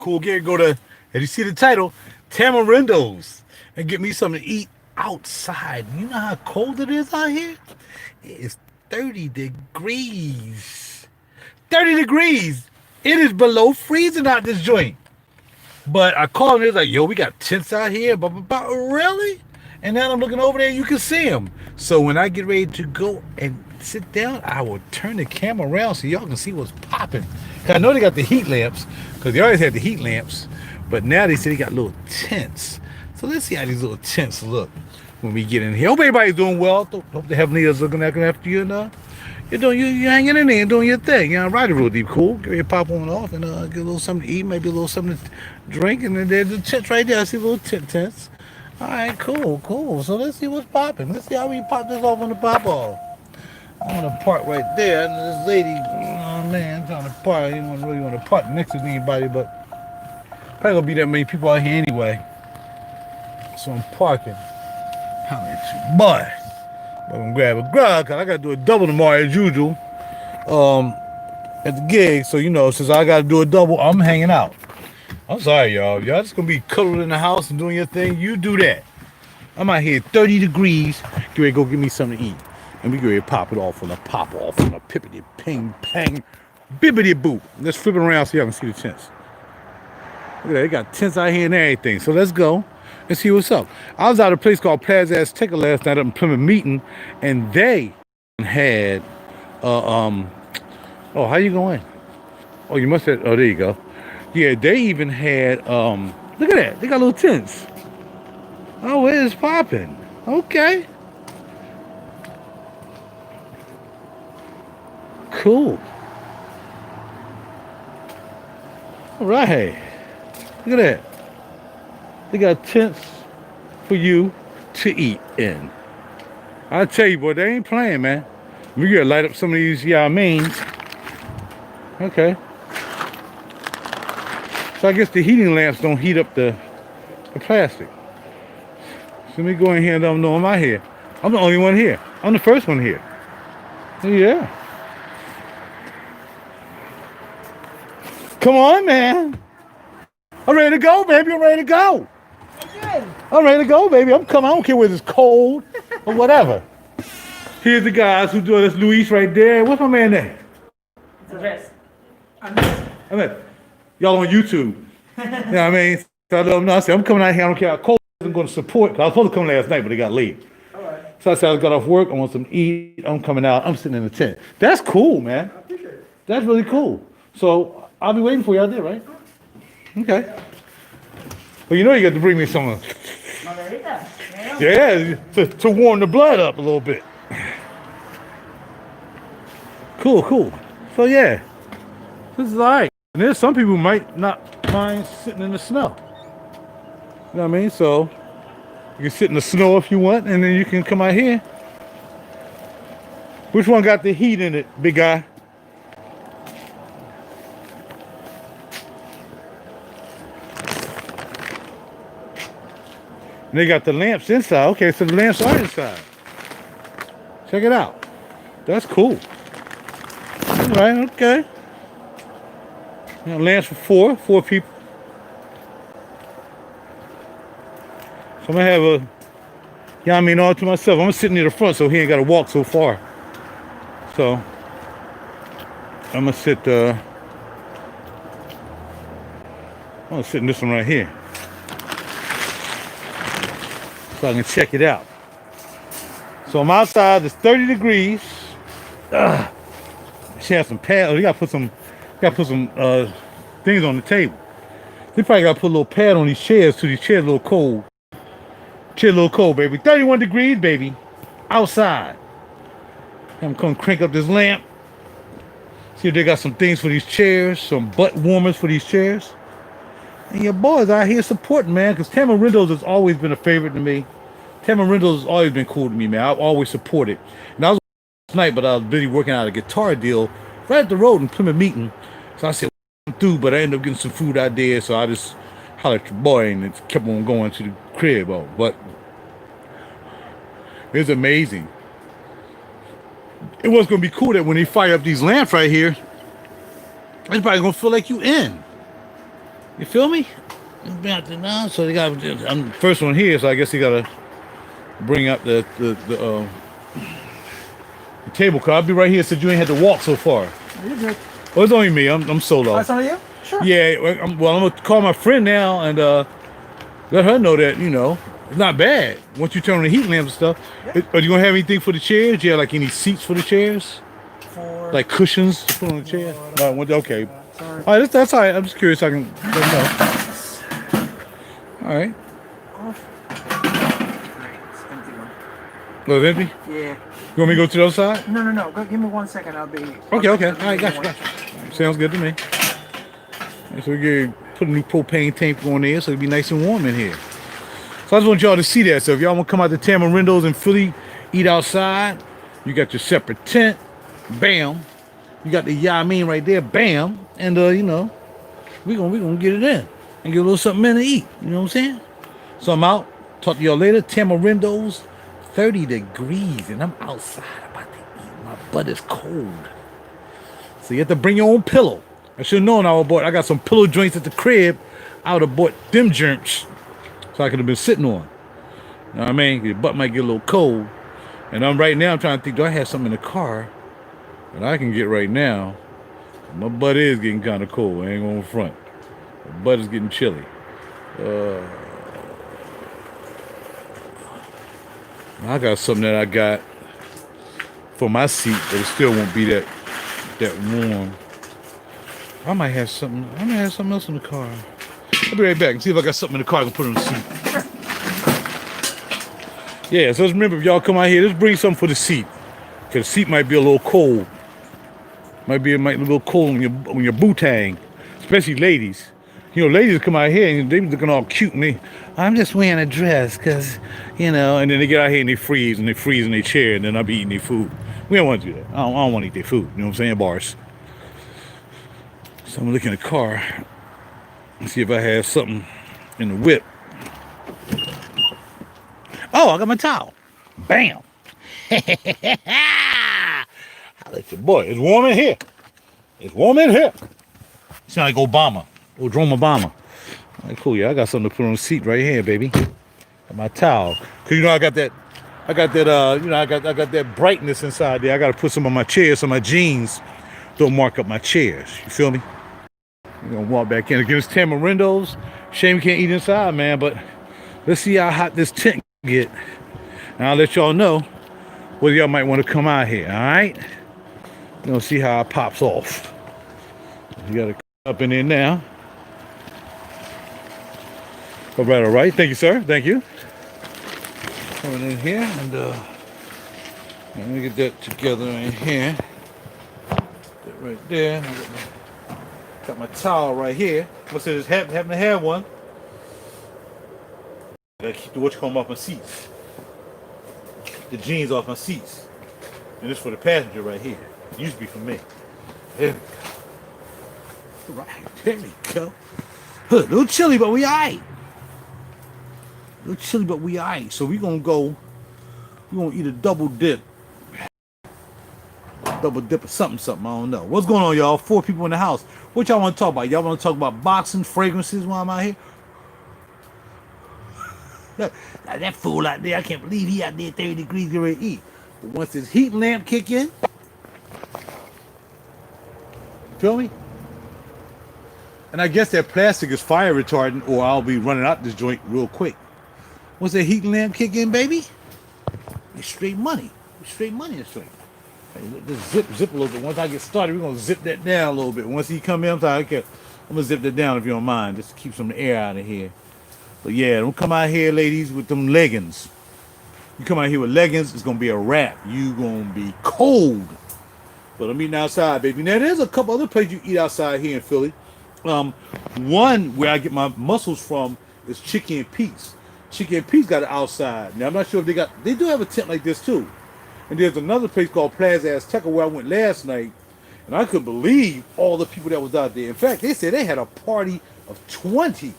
Cool, Gary, go to, as you see the title, Tamarindos, and get me something to eat outside. You know how cold it is out here? It is 30 degrees. 30 degrees. It is below freezing out this joint. But I called him, he was like, yo, we got tents out here. But really? And now I'm looking over there, you can see them. So when I get ready to go and sit down, I will turn the camera around so y'all can see what's popping. I know they got the heat lamps, because they always had the heat lamps. But now they say they got little tents. So let's see how these little tents look when we get in here. Hope everybody's doing well. Hope the Heavenly is looking after you. And you're hanging in there and doing your thing. Riding real deep, cool. Get ready to pop on off and get a little something to eat, maybe a little something to drink. And then there's the tents right there. I see little tents. All right, cool. So let's see what's popping. Let's see how we pop this off on the pop off. I'm gonna park right there. And this lady, oh man, I'm trying to park. I didn't really want to park next to anybody, but probably gonna be that many people out here anyway. So I'm parking. Holla at you, boy. I'm gonna grab a grub because I gotta do a double tomorrow as usual. At the gig, so since I gotta do a double, I'm hanging out. I'm sorry, y'all. Y'all just gonna be cuddled in the house and doing your thing. You do that. I'm out here 30 degrees. Get ready to go get me something to eat. And we get ready to pop it off on a pop off on a pippity ping pang bibbity boop. Let's flip it around so y'all can see the tents. Look at that, they got tents out here and everything. So let's go and see what's up. I was at a place called Plaza Azteca last night up in Plymouth Meeting, and they had oh, how you going? Oh, you must have, oh, there you go. Yeah, they even had look at that, they got little tents. Oh, it is popping. Okay. Cool. All right. Look at that. They got tents for you to eat in. I tell you, boy, they ain't playing, man. We gotta light up some of these, Okay. So I guess the heating lamps don't heat up the plastic. So let me go in here and let them know I'm out here. I'm the only one here. I'm the first one here. Yeah. Come on, man. I'm ready to go, baby. I'm ready to go. I'm ready to go, baby. I'm coming. I don't care whether it's cold or whatever. Here's the guys who do this. Luis right there. What's my man name? Andres. I mean, y'all on YouTube. You know what I mean? So I let them know. I said, I'm coming out here. I don't care how cold I'm going to support. I was supposed to come last night, but they got late. All right. So I said, I got off work. I want some to eat. I'm coming out. I'm sitting in the tent. That's cool, man. I appreciate it. That's really cool. So I'll be waiting for you out there, right? Okay. Well, you got to bring me some. Margarita. Yeah, to warm the blood up a little bit. Cool. So yeah, this is all right. And there's some people who might not mind sitting in the snow. You know what I mean? So you can sit in the snow if you want, and then you can come out here. Which one got the heat in it, big guy? And they got the lamps inside. Okay, so the lamps are inside. Check it out. That's cool. All right, okay. Lamps for four people. So I'm gonna have all to myself. I'm sitting near the front so he ain't gotta walk so far. So I'm gonna sit in this one right here. So I can check it out. So I'm outside, it's 30 degrees. She has some pad. You gotta put some things on the table. They probably gotta put a little pad on these chairs too. These chairs a little cold. Chair a little cold, baby. 31 degrees, baby. Outside. I'm gonna crank up this lamp. See if they got some things for these chairs, some butt warmers for these chairs. And your boys out here supporting, man, because Tamarindos has always been a favorite to me. Tamarindos has always been cool to me, man. I've always supported. And I was last night, but I was busy working out a guitar deal right at the road in Plymouth Meeting. So I said, I'm through, but I ended up getting some food out there, so I just hollered at your boy and it kept on going to the crib. But it's amazing. It was going to be cool that when they fire up these lamps right here, it's probably going to feel like you in. You feel me? So they got I'm first one here, so I guess he gotta bring up the table car. I'll be right here since you ain't had to walk so far. You're good. Well, it's only me. I'm solo. Oh, it's only you? Sure. Yeah, I'm gonna call my friend now and let her know that it's not bad once you turn on the heat lamps and stuff. Yeah. Are you gonna have anything for the chairs? Yeah, like any seats for the chairs, For like cushions to put on the chair. Okay. sorry. All right, that's all right. I'm just curious. I can let them know. All right. It's empty one. Oh, it's empty. Yeah. You want me to go to the other side? No. Go, give me 1 second. I'll be. Okay. All right, gotcha. Sounds good to me. So we get put a new propane tank on there, so it'll be nice and warm in here. So I just want y'all to see that. So if y'all want to come out to Tamarindos in Philly, eat outside, you got your separate tent, bam. You got the Yamin right there, bam. And we gonna get it in and get a little something in to eat. You know what I'm saying? So I'm out. Talk to y'all later. Tamarindos, 30 degrees, and I'm outside about to eat. My butt is cold. So you have to bring your own pillow. I should have known I got some pillow joints at the crib. I would have bought them germs so I could have been sitting on. You know what I mean? Your butt might get a little cold. And I'm trying to think, do I have something in the car that I can get right now? My butt is getting kind of cold. I ain't going front. My butt is getting chilly. I got something that I got for my seat, but it still won't be that warm. I might have something else in the car. I'll be right back and see if I got something in the car I can put on the seat. Yeah, so just remember, if y'all come out here, just bring something for the seat. Because the seat might be a little cold. Might be a little cold on your bootang. Especially ladies. Ladies come out here and they be looking all cute and I'm just wearing a dress because, and then they get out here and they freeze in their chair and then I'll be eating their food. We don't want to do that. I don't want to eat their food. You know what I'm saying? Bars. So I'm looking in the car and see if I have something in the whip. Oh, I got my towel. Bam. I like your boy. It's warm in here. Sound like Obama. Drone Obama. All right, cool. Yeah, I got something to put on the seat right here, baby. Got my towel. Cause I got that brightness inside there. I got to put some on my chairs, some of my jeans. Don't mark up my chairs. You feel me? We're gonna walk back in. Again, it's Tamarindos. Shame we can't eat inside, man, but let's see how hot this tent get. And I'll let y'all know whether y'all might want to come out here, all right? We're gonna see how it pops off. You got to up in there now. All right. Thank you, sir. Thank you. Coming in here and let me get that together in here. That right there. Got my towel right here. What's it? Happen to have one. Gotta keep the off my seats. The jeans off my seats. And this for the passenger right here. It used to be for me. There we go. Right, there we go. A little chilly, but we alright. So we're gonna eat a double dip. Double dip or something, I don't know. What's going on, y'all? 4 people in the house. What y'all want to talk about? Y'all want to talk about boxing, fragrances while I'm out here? That fool out there, I can't believe he out there 30 degrees getting ready to eat. But once this heat lamp kick in, feel me? And I guess that plastic is fire retardant or I'll be running out this joint real quick. Once that heat lamp kick in, baby, it's straight money. It's straight money this joint. Hey, just zip a little bit. Once I get started, we're going to zip that down a little bit. Once he come in, I'm going to zip that down if you don't mind, just to keep some air out of here. But yeah, don't come out here, ladies, with them leggings. You come out here with leggings, it's going to be a wrap. You going to be cold. But I'm eating outside, baby. Now, there's a couple other places you eat outside here in Philly. One where I get my mussels from is Chicken and Pete's. Chicken and Pete's got it outside. Now, I'm not sure if they do have a tent like this, too. And there's another place called Plaza Azteca where I went last night, and I couldn't believe all the people that was out there. In fact, they said they had a party of 20.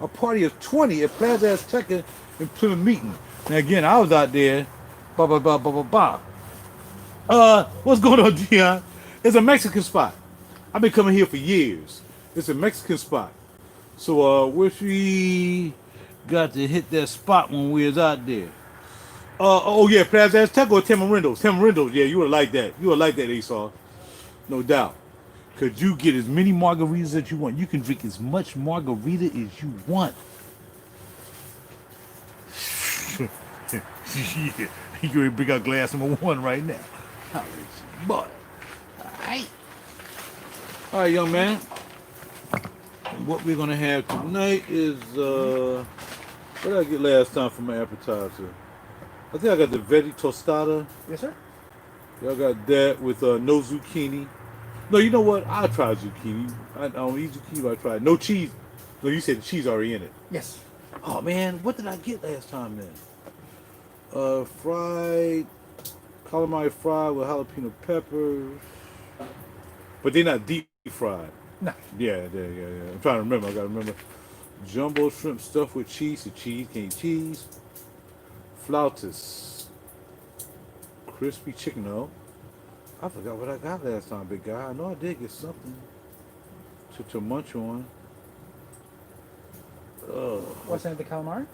A party of 20 at Plaza Azteca in Plymouth Meeting. Now, again, I was out there. What's going on, Dion? It's a Mexican spot. I've been coming here for years. It's a Mexican spot. So wish we got to hit that spot when we was out there. Oh yeah, Plaza Azteca or Tamarindos. Tamarindos, yeah, you would like that. You would like that, Esau. No doubt. Cause you get as many margaritas as you want. You can drink as much margarita as you want. Yeah, you can bring out glass number one right now. Boy. Alright. Alright, young man. What we're gonna have tonight is what did I get last time for my appetizer? I think I got the veggie tostada. Yes, sir. Y'all got that with no zucchini. No, you know what? I'll try zucchini. I don't eat zucchini, but I try it. No cheese. No, you said the cheese already in it. Yes. Oh man, what did I get last time then? Fried calamari fried with jalapeno peppers. But they're not deep fried. No. Yeah. I'm trying to remember. I gotta remember. Jumbo shrimp stuffed with cheese. The cheese can't eat cheese. Flautas. Crispy chicken. No. I forgot what I got last time, big guy. I know I did get something to munch on. What's in the calamari?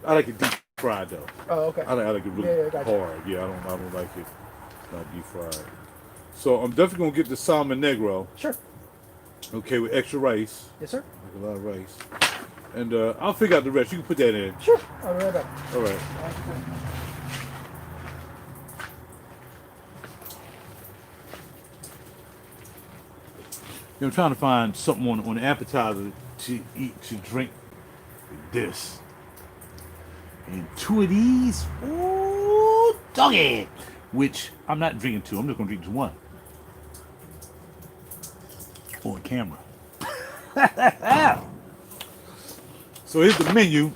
I like it deep fried though. Oh, okay. I like it really gotcha. hard. Yeah, I don't like it not deep fried. So I'm definitely gonna get the salmon negro. Sure. Okay, with extra rice. Yes, sir. Like a lot of rice. And I'll figure out the rest. You can put that in. Sure. I'll be right back. All right. I'm trying to find something on the appetizer to eat, to drink with this. And two of these, ooh, doggy, which I'm not drinking two. I'm just gonna drink just one. On camera. So here's the menu.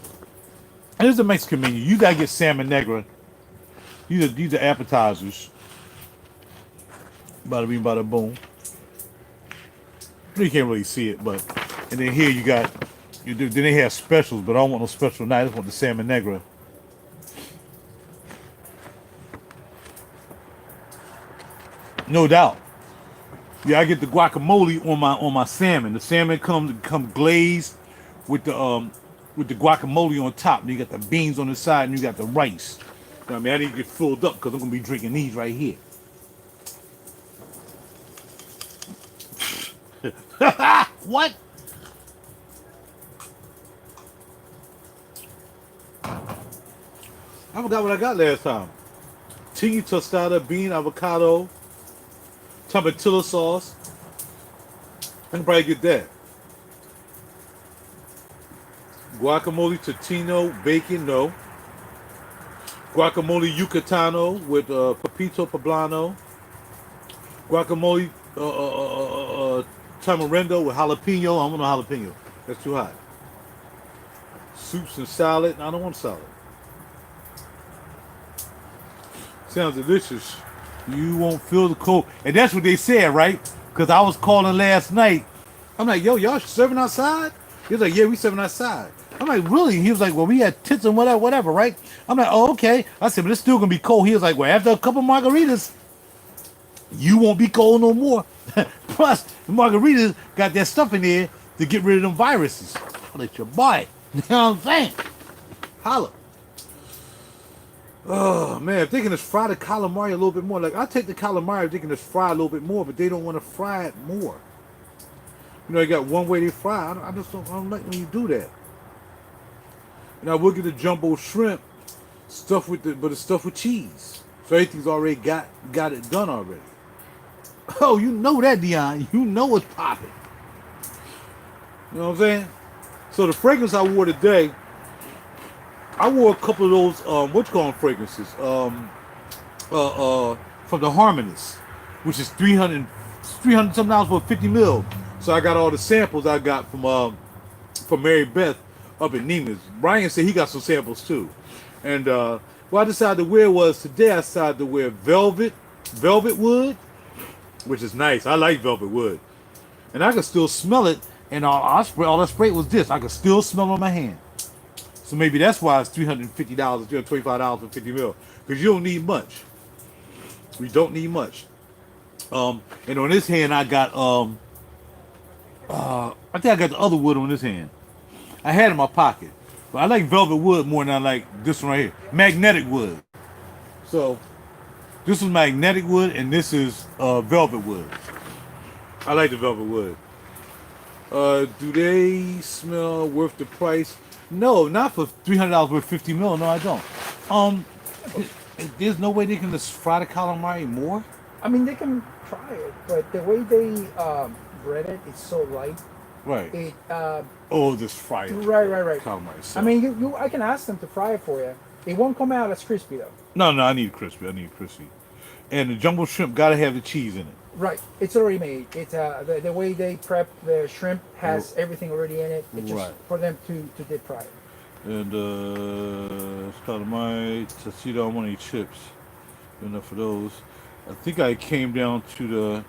Here's the Mexican menu. You gotta get salmon negra. These are appetizers. Bada bing, bada boom. You can't really see it, but and then here you got. Then they have specials, but I don't want no special night. I just want the salmon negra. No doubt. Yeah, I get the guacamole on my salmon. The salmon come glazed with the guacamole on top. And you got the beans on the side, and you got the rice. You know what I mean, I need to get filled up because I'm gonna be drinking these right here. What? I forgot what I got last time. Tiki tostada, bean, avocado, tomatillo sauce. I can probably get that. Guacamole totino, bacon, no. Guacamole yucatano with papito poblano. Guacamole tamarindo with jalapeno. I don't want no jalapeno. That's too hot. Soups and salad. I don't want salad. Sounds delicious. You won't feel the cold. And that's what they said, right? Because I was calling last night. I'm like, yo, y'all serving outside? He was like, yeah, we serving outside. I'm like, really? He was like, well, we had tits and whatever, right? I'm like, oh, okay. I said, but it's still going to be cold. He was like, well, after a couple margaritas, you won't be cold no more. Plus, the margaritas got that stuff in there to get rid of them viruses. I'll let you buy it. You know what I'm saying? Holla. Oh, man, if they can just fry the calamari a little bit more. Like, I'll take the calamari if they can just fry a little bit more, but they don't want to fry it more. You know, you got one way they fry. I don't like when you do that. And I will get the jumbo shrimp stuffed with but it's stuffed with cheese. So everything's already got it done already. Oh, you know that, Dion. You know what's popping. You know what I'm saying? So the fragrance I wore today, I wore a couple of those what you call them fragrances? From the Harmonists, which is $300 something for 50 mil. So I got all the samples I got from Mary Beth up in Nina's. Brian said he got some samples too. And what I decided to wear was today I decided to wear velvet wood, which is nice. I like velvet wood. And I can still smell it. And all I sprayed was this. I can still smell it on my hand. So maybe that's why it's $350, $325 for 50 mil. Because you don't need much. We don't need much. And on this hand I got I think I got the other wood on this hand. I had it in my pocket. But I like velvet wood more than I like this one right here. Magnetic wood. So this is magnetic wood and this is velvet wood. I like the velvet wood. Do they smell worth the price? No, not for $300 worth 50 mil. No, I don't. There's no way they can just fry the calamari more. I mean, they can try it, but the way they bread it, it's so light. Right. It Just fry it. right. Calamari. So. I mean, I can ask them to fry it for you. It won't come out as crispy though. No, I need crispy. And the jumbo shrimp gotta have the cheese in it. Right, it's already made. It's the way they prep the shrimp has everything already in it. It's just for them to deep fry it. And calamari, tostito, I want any chips. Enough for those. I think I came down to the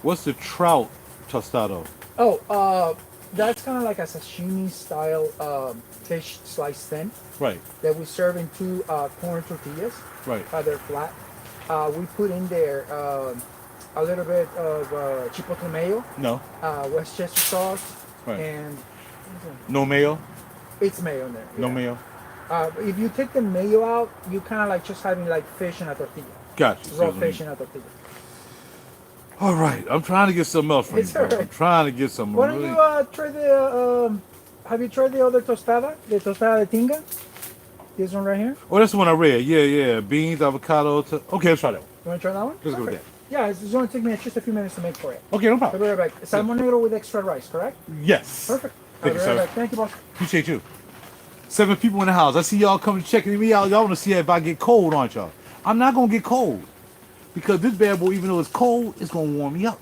what's the trout tostado? Oh, that's kind of like a sashimi style fish sliced thin. Right. That we serve in two corn tortillas. Right. They're flat. We put in there a little bit of chipotle mayo. No. Westchester sauce. Right. And no mayo. It's mayo in there. Yeah. No mayo. If you take the mayo out, you kind of like just having like fish in a tortilla. Gotcha. Raw fish in a tortilla. All right, I'm trying to get something else from you. Right. I'm trying to get some. Why don't you try the? Have you tried the other tostada? The tostada de tinga. This one right here. Oh, that's the one I read. Yeah. Beans, avocado. Okay, let's try that one. You want to try that one? Let's go with that. Yeah, it's going to take me just a few minutes to make for you. Okay, no problem. I'll be right back. Salmon negro with extra rice, correct? Yes. Perfect. Thank you, sir. Back. Thank you, boss. Appreciate you. 7 people in the house. I see y'all coming checking me out. Y'all want to see if I get cold, aren't y'all? I'm not gonna get cold because this bad boy, even though it's cold, it's gonna warm me up.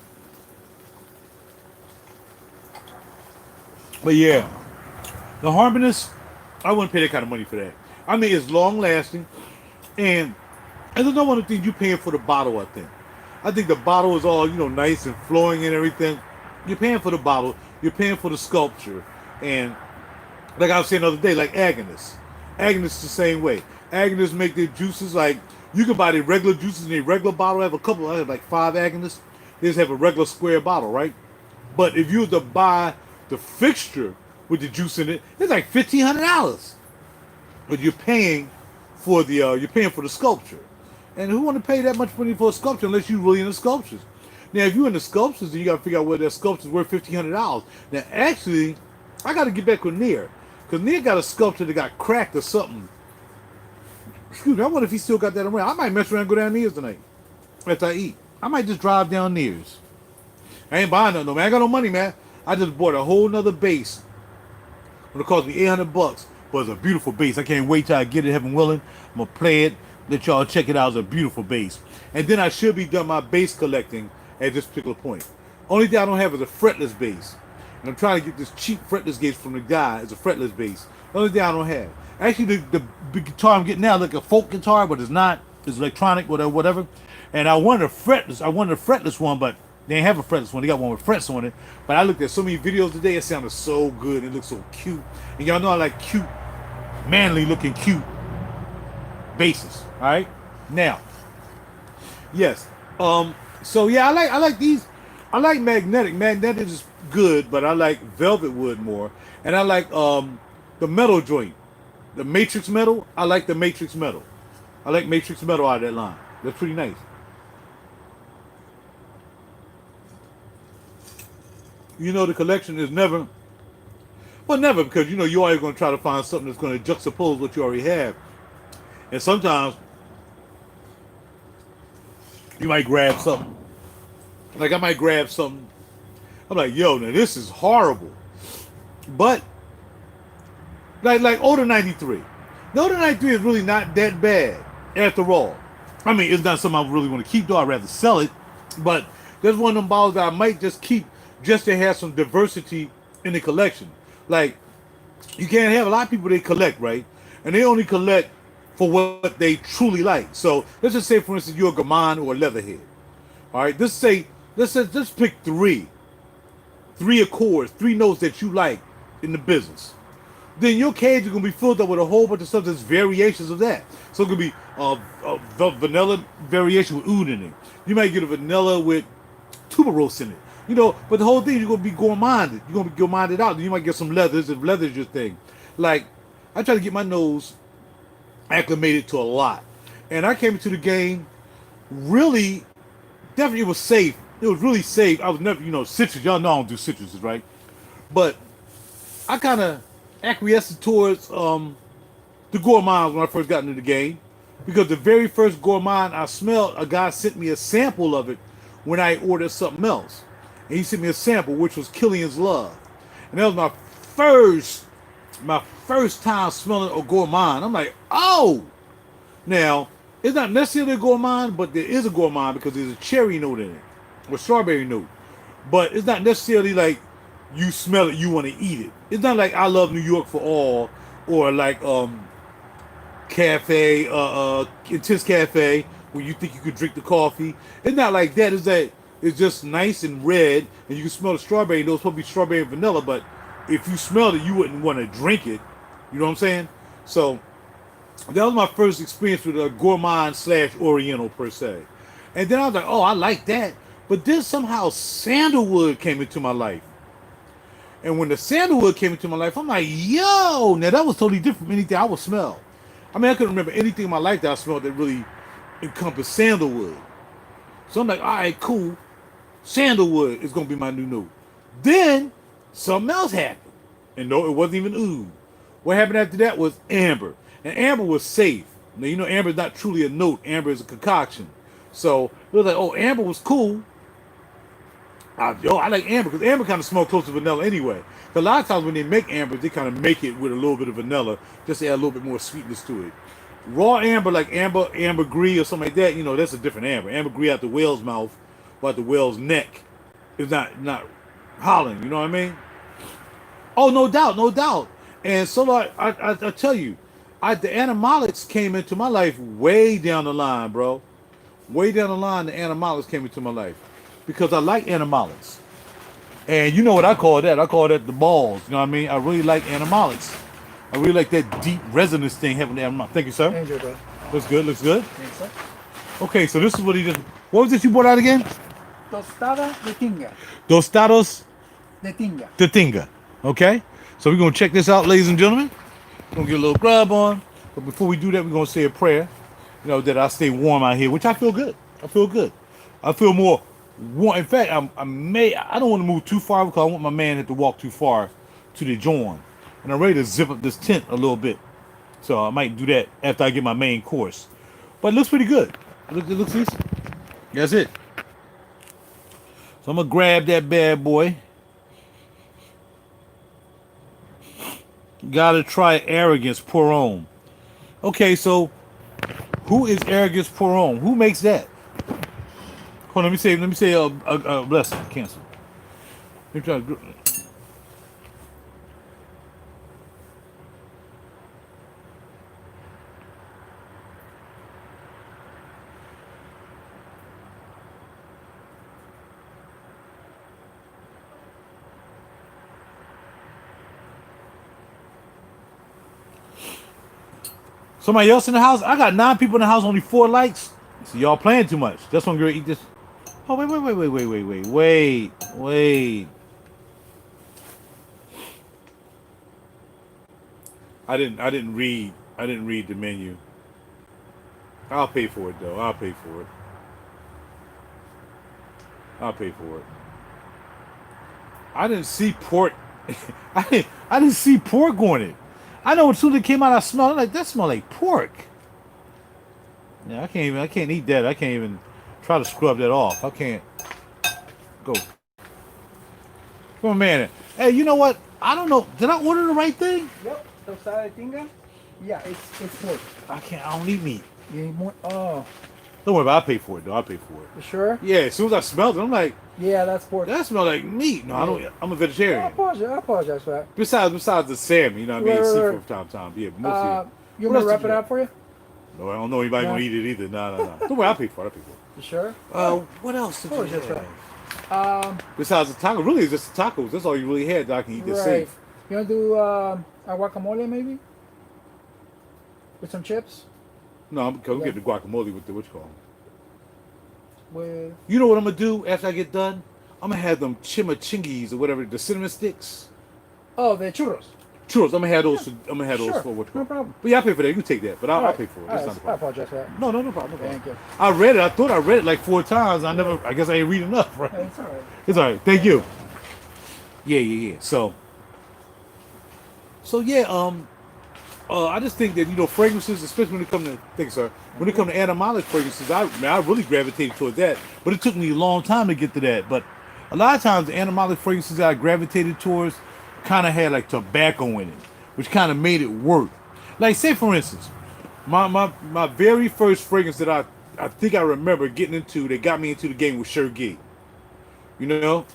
But yeah, the Harmonious, I wouldn't pay that kind of money for that. I mean, it's long lasting, and there's no one thing you paying for the bottle. I think the bottle is all nice and flowing and everything. You're paying for the bottle. You're paying for the sculpture, and like I was saying the other day, like Agonists. Agonists the same way. Agonists make their juices like you can buy their regular juices in a regular bottle. I have a couple. I have like 5 Agonists. They just have a regular square bottle, right? But if you were to buy the fixture with the juice in it, it's like $1,500. But you're paying for the sculpture. And who want to pay that much money for a sculpture unless you're really into sculptures? Now, if you're into sculptures, then you got to figure out whether that sculpture's worth $1,500. Now, actually, I got to get back with Near. Because Near got a sculpture that got cracked or something. Excuse me, I wonder if he still got that around. I might mess around and go down Near's tonight after I eat. I might just drive down Near's. I ain't buying nothing, man. I ain't got no money, man. I just bought a whole nother bass. It cost me $800, but it's a beautiful bass. I can't wait till I get it, heaven willing. I'm going to play it, let y'all check it out. It's a beautiful bass. And then I should be done my bass collecting at this particular point. Only thing I don't have is a fretless bass. And I'm trying to get this cheap fretless bass from the guy. It's a fretless bass. The only thing I don't have. Actually, the guitar I'm getting now is like a folk guitar, but it's not. It's electronic, whatever. And I wanted a fretless one, but they ain't have a fretless one. They got one with frets on it. But I looked at so many videos today. It sounded so good. It looked so cute. And y'all know I like cute, manly looking cute basses. All right. Now, yes. So yeah, I like these. I like magnetic. Magnetic is good, but I like velvet wood more. And I like the metal joint, the matrix metal. I like the matrix metal. I like matrix metal out of that line. That's pretty nice. The collection is never, because you're always going to try to find something that's going to juxtapose what you already have. And sometimes you might grab something. Like I might grab something. I'm like, yo, now this is horrible. But like Older 93. The Older 93 is really not that bad after all. I mean, it's not something I really want to keep though. I'd rather sell it. But there's one of them bottles that I might just keep just to have some diversity in the collection. Like, you can't have a lot of people they collect, right? And they only collect for what they truly like. So let's just say, for instance, you're a Gammon or a Leatherhead. All right, let's pick three accords, 3 notes that you like in the business. Then your cage is gonna be filled up with a whole bunch of stuff that's variations of that. So it could be a vanilla variation with oud in it. You might get a vanilla with tuberose in it. You know, but the whole thing, you're gonna be gourmanded. You're gonna be gourmanded out. You might get some leathers if leather's your thing. Like, I try to get my nose acclimated to a lot. And I came into the game really, definitely it was safe. It was really safe. I was never, citrus. Y'all know I don't do citruses, right? But I kind of acquiesced towards the gourmand when I first got into the game. Because the very first gourmand I smelled, a guy sent me a sample of it when I ordered something else. And he sent me a sample, which was Killian's Love. And that was my first time smelling a gourmand. I'm like, oh! Now, it's not necessarily a gourmand, but there is a gourmand because there's a cherry note in it, or strawberry note. But it's not necessarily like you smell it, you want to eat it. It's not like I Love New York for All, or like Cafe, Intense Cafe, where you think you could drink the coffee. It's not like that. It's that it's just nice and red, and you can smell the strawberry. Those supposed to be strawberry and vanilla, but if you smelled it, you wouldn't want to drink it. You know what I'm saying? So that was my first experience with a gourmand / Oriental per se. And then I was like, oh, I like that. But then somehow sandalwood came into my life. And when the sandalwood came into my life, I'm like, yo, now that was totally different from anything I would smell. I mean, I couldn't remember anything in my life that I smelled that really encompassed sandalwood. So I'm like, all right, cool. Sandalwood is going to be my new note. Then something else happened. And no, it wasn't even oud. What happened after that was amber. And amber was safe. Now, amber is not truly a note. Amber is a concoction. So it was like, oh, amber was cool. I like amber because amber kind of smells close to vanilla anyway. But a lot of times when they make amber, they kind of make it with a little bit of vanilla just to add a little bit more sweetness to it. Raw amber, like amber gris or something like that, that's a different amber. Amber gris out the whale's mouth or out the whale's neck is not Holland, you know what I mean? Oh, no doubt. And so I tell you, the animalics came into my life way down the line, bro. Way down the line, the animalics came into my life. Because I like animalics. And you know what I call that? I call that the balls. You know what I mean? I really like animalics. I really like that deep resonance thing having the animal. Thank you, sir. Enjoy, bro. Looks good. Thanks, sir. Okay, so this is what he just... What was this you brought out again? Tostada de tinga. Tostados De tinga. de tinga. Okay? So we're going to check this out, ladies and gentlemen. We're going to get a little grub on. But before we do that, we're going to say a prayer. That I stay warm out here, which I feel good. I feel more warm. In fact, I don't want to move too far because I want my man to walk too far to the joint. And I'm ready to zip up this tent a little bit. So I might do that after I get my main course. But it looks pretty good. It looks decent. That's it. So I'm going to grab that bad boy. Gotta try Arrogance Pour-On. Okay, so who is Arrogance Pour-On? Who makes that? Hold on, let me say a blessing. Cancel. Let me try to... Somebody else in the house? I got 9 people in the house, only 4 likes. So y'all playing too much. That's when we're gonna eat this. Oh, wait. I didn't read the menu. I'll pay for it though. I'll pay for it. I didn't see pork. I didn't see pork on it. I know as soon as it came out, I smelled it like that. Smell like pork. Yeah, I can't eat that. I can't even try to scrub that off. I can't. Go. Come on, man. Hey, you know what? I don't know. Did I order the right thing? Yep. Tostada de tinga. Yeah, it's pork. I don't eat meat. You need more? Oh. Don't worry about it. I'll pay for it, though. I'll pay for it. You sure? Yeah, as soon as I smelled it, I'm like, yeah, that's pork. that smells like meat. No, I don't. I'm a vegetarian. I apologize for that. Besides the salmon, you know what I mean? Right. Seafood from time to time. Yeah, but mostly. You want me to wrap it up for you? No, I don't know anybody gonna eat it either. No. Don't worry, I'll pay for it. You sure? What else did you have? Right. Besides the taco, really, it's just the tacos. That's all you really had that I can eat this safe. You want to do a guacamole maybe? With some chips? No, I'm gonna get the guacamole with the what you call them. With... You know what I'm gonna do after I get done? I'm gonna have them chimichingis or whatever, the cinnamon sticks. Oh, the churros. Churros. I'm gonna have those. Yeah. I'm gonna have those Sure. for what? No problem. But yeah, I pay for that. You can take that, but I'll pay for it. It's not a I problem. apologize for that. No, no problem. No problem. Thank you. I read it. I thought I read it like 4 times. I never. I guess I ain't read enough. Right? Hey, it's all right. It's all right. Thank you. Yeah. So yeah. I just think that fragrances, especially when it comes to thanks, sir. When it comes to animalic fragrances, I really gravitated toward that. But it took me a long time to get to that. But a lot of times, the animalic fragrances that I gravitated towards kind of had like tobacco in it, which kind of made it work. Like say for instance, my very first fragrance that I think I remember getting into that got me into the game was Shergay. You know,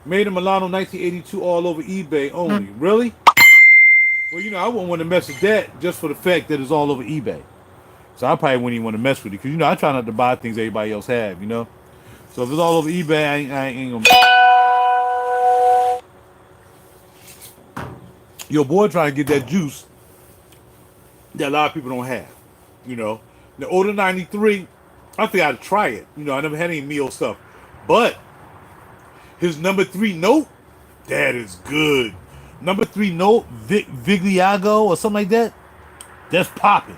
made in Milano, 1982, all over eBay only. Really? Well, I wouldn't want to mess with that just for the fact that it's all over eBay. So I probably wouldn't even want to mess with it because I try not to buy things everybody else have. So if it's all over eBay, I ain't gonna. Your boy trying to get that juice that a lot of people don't have. The older 93, I think I'd try it. I never had any meal stuff, but his number 3 note, that is good. Number 3 note, Vigliago or something like that, that's popping.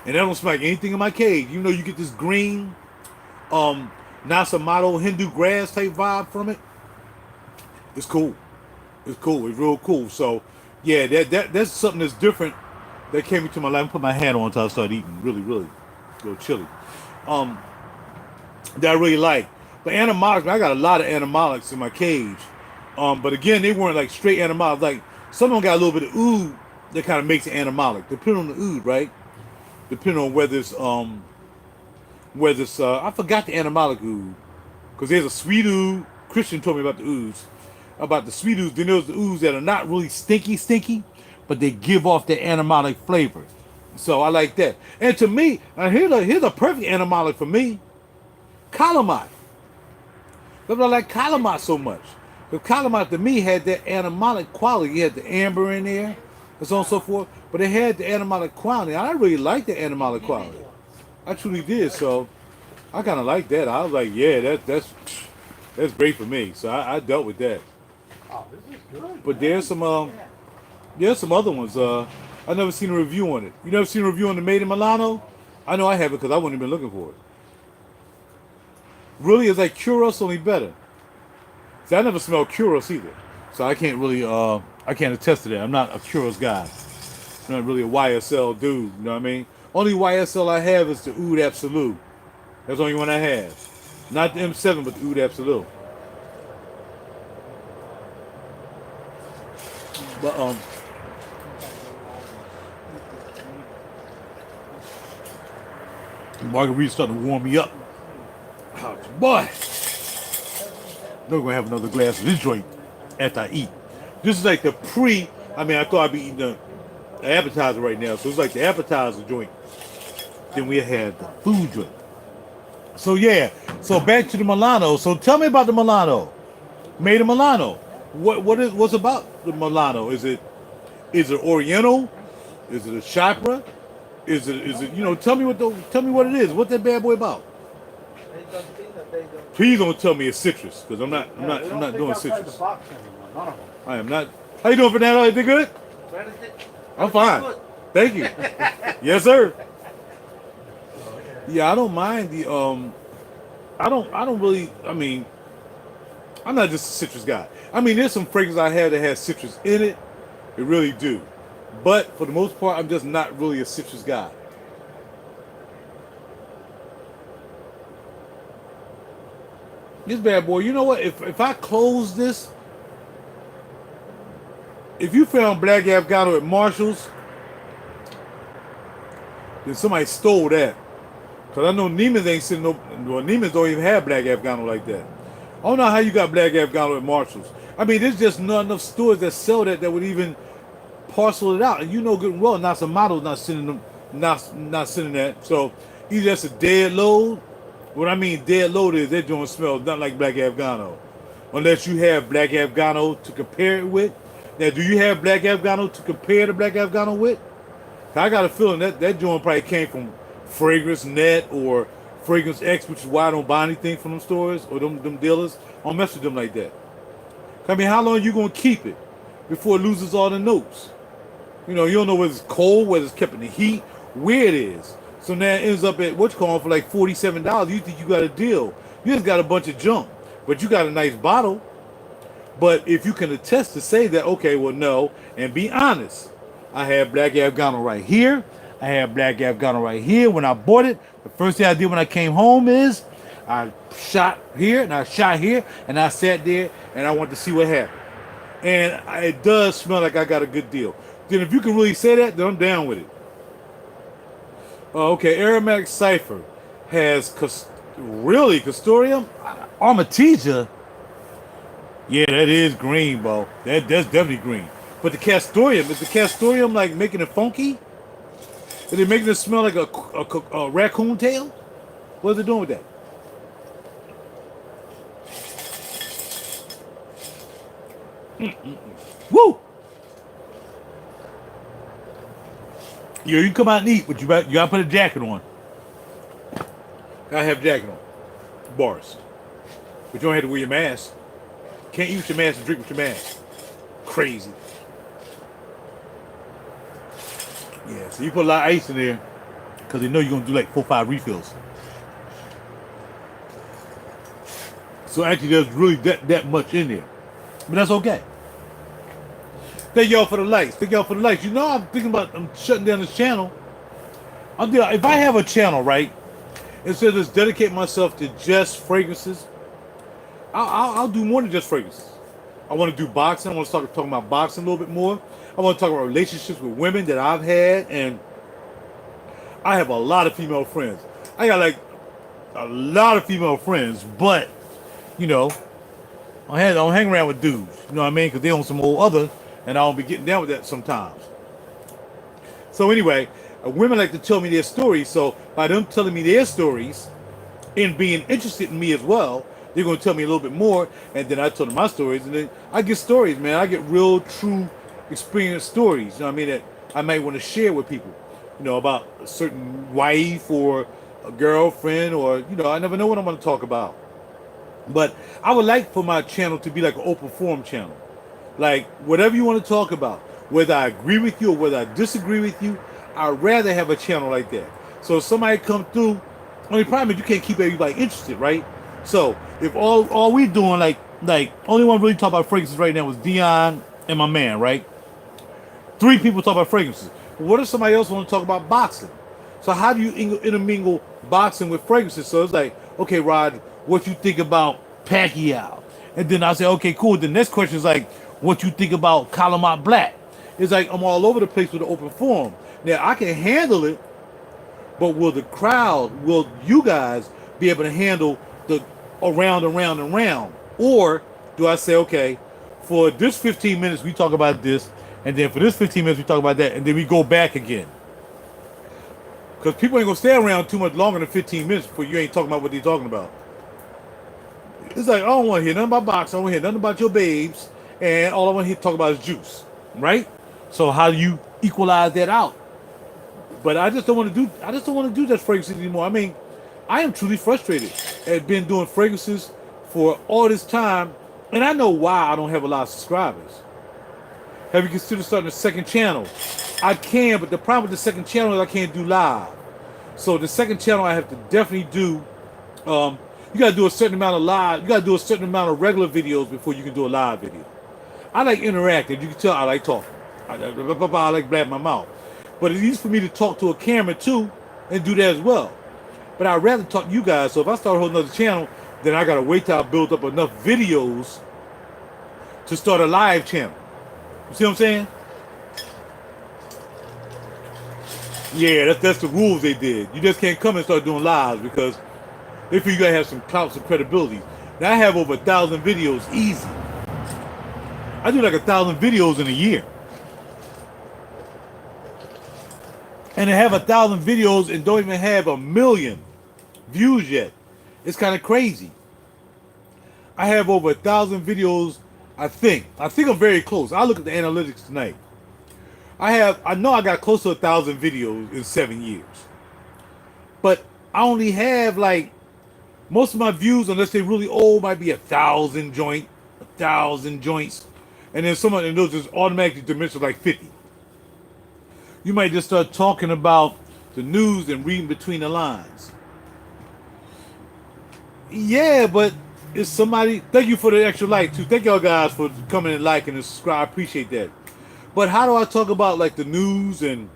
And that don't smell like anything in my cage. You get this green, Nasamato Hindu grass type vibe from it. It's cool. It's cool. It's real cool. So, yeah, that's something that's different that came into my life. I put my hat on until I started eating. Really, really, a little chilly. That I really like. But animalics, I got a lot of animalics in my cage. But again, they weren't like straight animalics. Like some of them got a little bit of oud that kind of makes it animalic, depending on the oud, right? Depending on whether it's I forgot the animalic oud because there's a sweet oud. Christian told me about the ouds, about the sweet ouds. Then there's the ouds that are not really stinky, but they give off that animalic flavor. So I like that. And to me, here's a perfect animalic for me. Calamite. That's why I like Calamite so much. Because Calamite to me had that animalic quality. You had the amber in there, and so on and so forth. But it had the animalic quality. I really liked the animalic quality. I truly did. So I kind of like that. I was like, yeah, that's great for me. So I dealt with that. Oh, this is good. But there's some other ones. I never seen a review on it. You never seen a review on the Made in Milano? I know I haven't because I wouldn't have been looking for it. Really, it's like Churros, only better. See, I never smelled Churros either, so I can't really I can't attest to that. I'm not a Churros guy. I'm not really a YSL dude. You know what I mean? Only YSL I have is the Oud Absolute. That's the only one I have. Not the M7, but the Oud Absolute. But margarita's starting to warm me up. Oh, boy, we're gonna have another glass of this joint after I eat. This is like the I thought I'd be eating the appetizer right now, so it's like the appetizer joint. Then we had the food joint. So yeah, so back to the Milano. So tell me about the Milano. Made in Milano. What's about the Milano? Is it Oriental? Is it a Chopra? Is it tell me what it is. What that bad boy about? Please don't tell me it's citrus, because I'm not doing citrus. I am not. How you doing, Fernando? Everything good? I'm fine. Thank you. Yes, sir. Yeah, I don't mind the I don't really. I'm not just a citrus guy. There's some fragrances I have that has citrus in it. It really do. But for the most part, I'm just not really a citrus guy. This bad boy, you know what? If I close this, if you found Black Afghano at Marshall's, then somebody stole that. Because I know Neiman's ain't sitting Neiman's don't even have Black Afghano like that. I don't know how you got Black Afghano at Marshall's. There's just not enough stores that sell that would even parcel it out. And you know good and well, Nasamado's not sending that. So either that's a dead load. What I mean dead load is that joint smells not like Black Afghano. Unless you have Black Afghano to compare it with. Now, do you have Black Afghano to compare the Black Afghano with? I got a feeling that joint probably came from Fragrance Net or Fragrance X, which is why I don't buy anything from them stores or them dealers. I don't mess with them like that. I mean, how long are you gonna keep it before it loses all the notes? You know, you don't know whether it's cold, whether it's kept in the heat, where it is. So now it ends up at what you call for like $47. You think you got a deal. You just got a bunch of junk. But you got a nice bottle. But if you can attest to say that, okay, well, no, and be honest. I had Black Afgano right here. I had Black Afgano right here. When I bought it, the first thing I did when I came home is I shot here and I shot here and I sat there and I wanted to see what happened. And it does smell like I got a good deal. Then if you can really say that, then I'm down with it. Okay, Aromatic Cypher has Castoreum, Armatija. Yeah, that is green, bro. That's definitely green. But the Castoreum, is the Castoreum like making it funky? Is it making it smell like a raccoon tail? What is it doing with that? Woo! Yeah, you can come out and eat, but you gotta put a jacket on. Gotta have a jacket on. Bars. But you don't have to wear your mask. Can't eat with your mask and drink with your mask. Crazy. Yeah, so you put a lot of ice in there because they know you're gonna do like 4 or 5 refills. So actually there's really that much in there. But that's okay. Thank y'all for the likes. Thank y'all for the likes. You know, I'm shutting down this channel. If I have a channel, right, instead of just dedicate myself to just fragrances, I'll do more than just fragrances. I want to do boxing. I want to start talking about boxing a little bit more. I want to talk about relationships with women that I've had, and I have a lot of female friends. I got like a lot of female friends, but you know, I don't hang around with dudes. You know what I mean? Because they own some old other. And I don't be getting down with that sometimes. So anyway, women like to tell me their stories. So by them telling me their stories and being interested in me as well, they're going to tell me a little bit more. And then I tell them my stories. And then I get stories, man. I get real, true, experienced stories. You know what I mean? That I might want to share with people. You know, about a certain wife or a girlfriend or, you know, I never know what I'm going to talk about. But I would like for my channel to be like an open forum channel. Like, whatever you want to talk about, whether I agree with you or whether I disagree with you, I'd rather have a channel like that. So if somebody come through, only problem is you can't keep everybody interested, right? So if all we doing, like only one really talk about fragrances right now was Dion and my man, right? 3 people talk about fragrances. But what if somebody else want to talk about boxing? So how do you intermingle boxing with fragrances? So it's like, okay, Rod, what you think about Pacquiao? And then I say, okay, cool. The next question is like, what you think about Calumet Black? It's like I'm all over the place with the open forum. Now I can handle it, but will the crowd, will you guys be able to handle the around and round and round? Or do I say, okay, for this 15 minutes we talk about this, and then for this 15 minutes we talk about that, and then we go back again? Because people ain't gonna stay around too much longer than 15 minutes before you ain't talking about what they're talking about. It's like, I don't want to hear nothing about boxing, I don't want to hear nothing about your babes, and all I want to talk about is juice, right? So how do you equalize that out? But I just don't want to do just fragrances anymore. I mean, I am truly frustrated at been doing fragrances for all this time, and I know why I don't have a lot of subscribers. Have you considered starting a second channel? I can, but the problem with the second channel is I can't do live. So the second channel I have to definitely do. You gotta do a certain amount of live. You gotta do a certain amount of regular videos before you can do a live video. I like interactive. You can tell I like talking. I like blabbing my mouth. But it's easy for me to talk to a camera too and do that as well. But I'd rather talk to you guys. So if I start a whole nother channel, then I gotta wait till I build up enough videos to start a live channel. You see what I'm saying? Yeah, that's the rules they did. You just can't come and start doing lives because they feel you gotta have some clout, some credibility. Now I have over 1,000 videos easy. I do like 1,000 videos in a year. And to have 1,000 videos and don't even have 1 million views yet. It's kind of crazy. I have over 1,000 videos, I think. I think I'm very close. I'll look at the analytics tonight. I know I got close to 1,000 videos in 7 years. But I only have like most of my views, unless they're really old, might be 1,000 joints, and then someone and they'll just automatically diminish to like 50. You might just start talking about the news and reading between the lines. Yeah, but it's somebody. Thank you for the extra like too. Thank y'all guys for coming and liking and subscribe. I appreciate that. But how do I talk about like the news and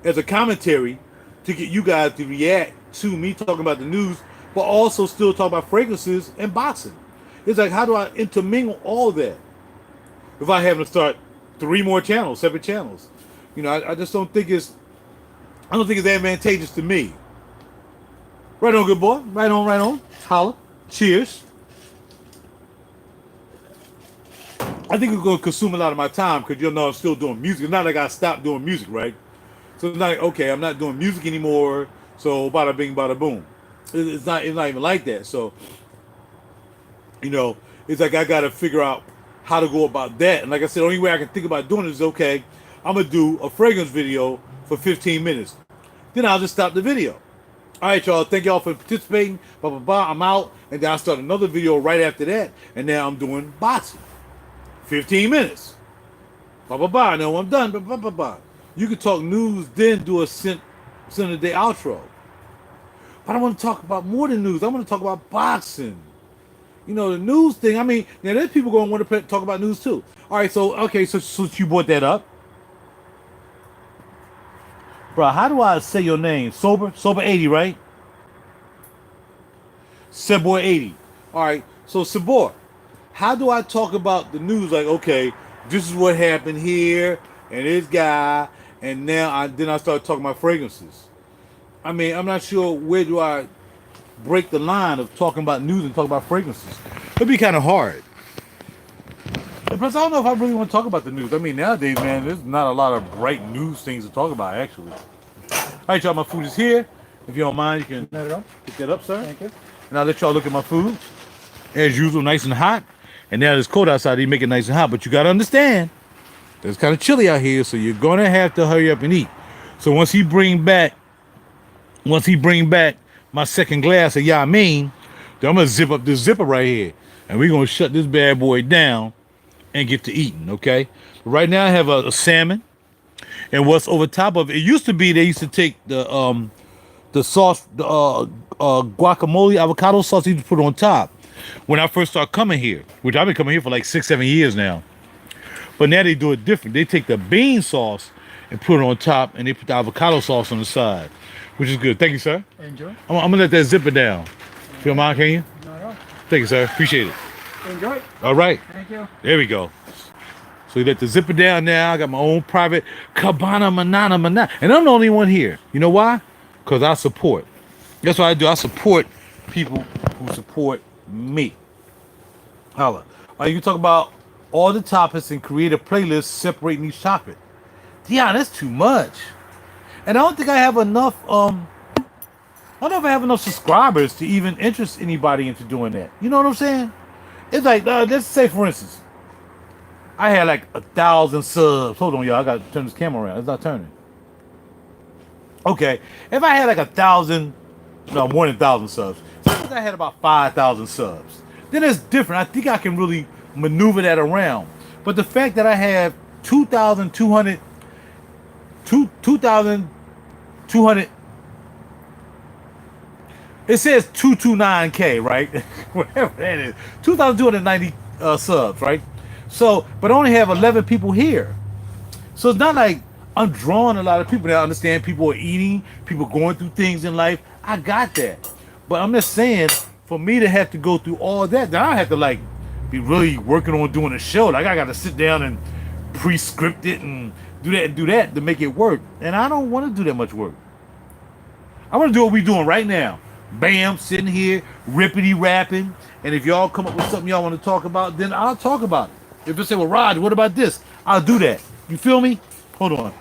as a commentary to get you guys to react to me talking about the news, but also still talk about fragrances and boxing? It's like, how do I intermingle all that if I have to start 3 more channels, separate channels? You know, I just don't think it's. I don't think it's advantageous to me. Right on, good boy. Right on, right on. Holla. Cheers. I think it's going to consume a lot of my time because you'll know I'm still doing music. It's not like I stopped doing music, right? So it's not like, okay, I'm not doing music anymore, so bada bing, bada boom. It's not even like that. So, you know, it's like I got to figure out how to go about that. And like I said, the only way I can think about doing it is, okay, I'm going to do a fragrance video for 15 minutes. Then I'll just stop the video. All right, y'all. Thank y'all for participating. Blah, blah, blah. I'm out. And then I'll start another video right after that. And now I'm doing boxing. 15 minutes. Blah, blah, blah. Now I'm done. Blah, blah, blah, blah. You can talk news, then do a cent of the day outro. But I want to talk about more than news. I want to talk about boxing. You know, the news thing. I mean, now there's people going to want to talk about news too. All right, so, okay, so you brought that up. Bro, how do I say your name? Sober 80, right? Sebor 80. All right. So Sebor, how do I talk about the news? Like, okay, this is what happened here, and this guy, and now I start talking about fragrances. I mean, I'm not sure where do I break the line of talking about news and talking about fragrances. It'd be kind of hard. And plus, I don't know if I really want to talk about the news. I mean, nowadays, man, there's not a lot of bright news things to talk about, actually. All right, y'all, my food is here. If you don't mind, you can pick that up, sir. Thank you. And I'll let y'all look at my food. As usual, nice and hot. And now it's cold outside, they make it nice and hot. But you got to understand, it's kind of chilly out here, so you're going to have to hurry up and eat. So once he bring back my second glass of Yamin, then I'm going to zip up this zipper right here. And we're going to shut this bad boy down and get to eating, okay? Right now I have a salmon, and what's over top of it, it used to be they used to take the sauce, the guacamole, avocado sauce, they used to put on top. When I first started coming here, which I've been coming here for like 6-7 years now, but now they do it different. They take the bean sauce and put it on top, and they put the avocado sauce on the side, which is good. Thank you, sir. Enjoy. I'm gonna let that zipper down. If you don't mind, can you? No. Thank you, sir. Appreciate it. Enjoy. All right. Thank you. There we go. So you let the zipper down now. I got my own private cabana manana. And I'm the only one here. You know why? Because I support. That's what I do. I support people who support me. Holla. You can talk about all the topics and create a playlist separating each topic. Yeah, that's too much. And I don't think I have enough, I don't know if I have enough subscribers to even interest anybody into doing that. You know what I'm saying? It's like, let's say, for instance, I had like 1,000 subs. Hold on, y'all. I got to turn this camera around. It's not turning. Okay. If I had like 1,000, no, more than 1,000 subs. Suppose I had about 5,000 subs. Then it's different. I think I can really maneuver that around. But the fact that I have 2,200, it says 229K, right? Whatever that is. 2,290 subs, right? So, but I only have 11 people here. So it's not like I'm drawing a lot of people. Now I understand people are eating, people going through things in life. I got that. But I'm just saying, for me to have to go through all that, then I have to like be really working on doing a show. Like I got to sit down and pre-script it and do that to make it work. And I don't want to do that much work. I want to do what we're doing right now. Bam, sitting here, rippity rapping. And if y'all come up with something y'all want to talk about, then I'll talk about it. If you say, well, Rod, what about this? I'll do that. You feel me? Hold on.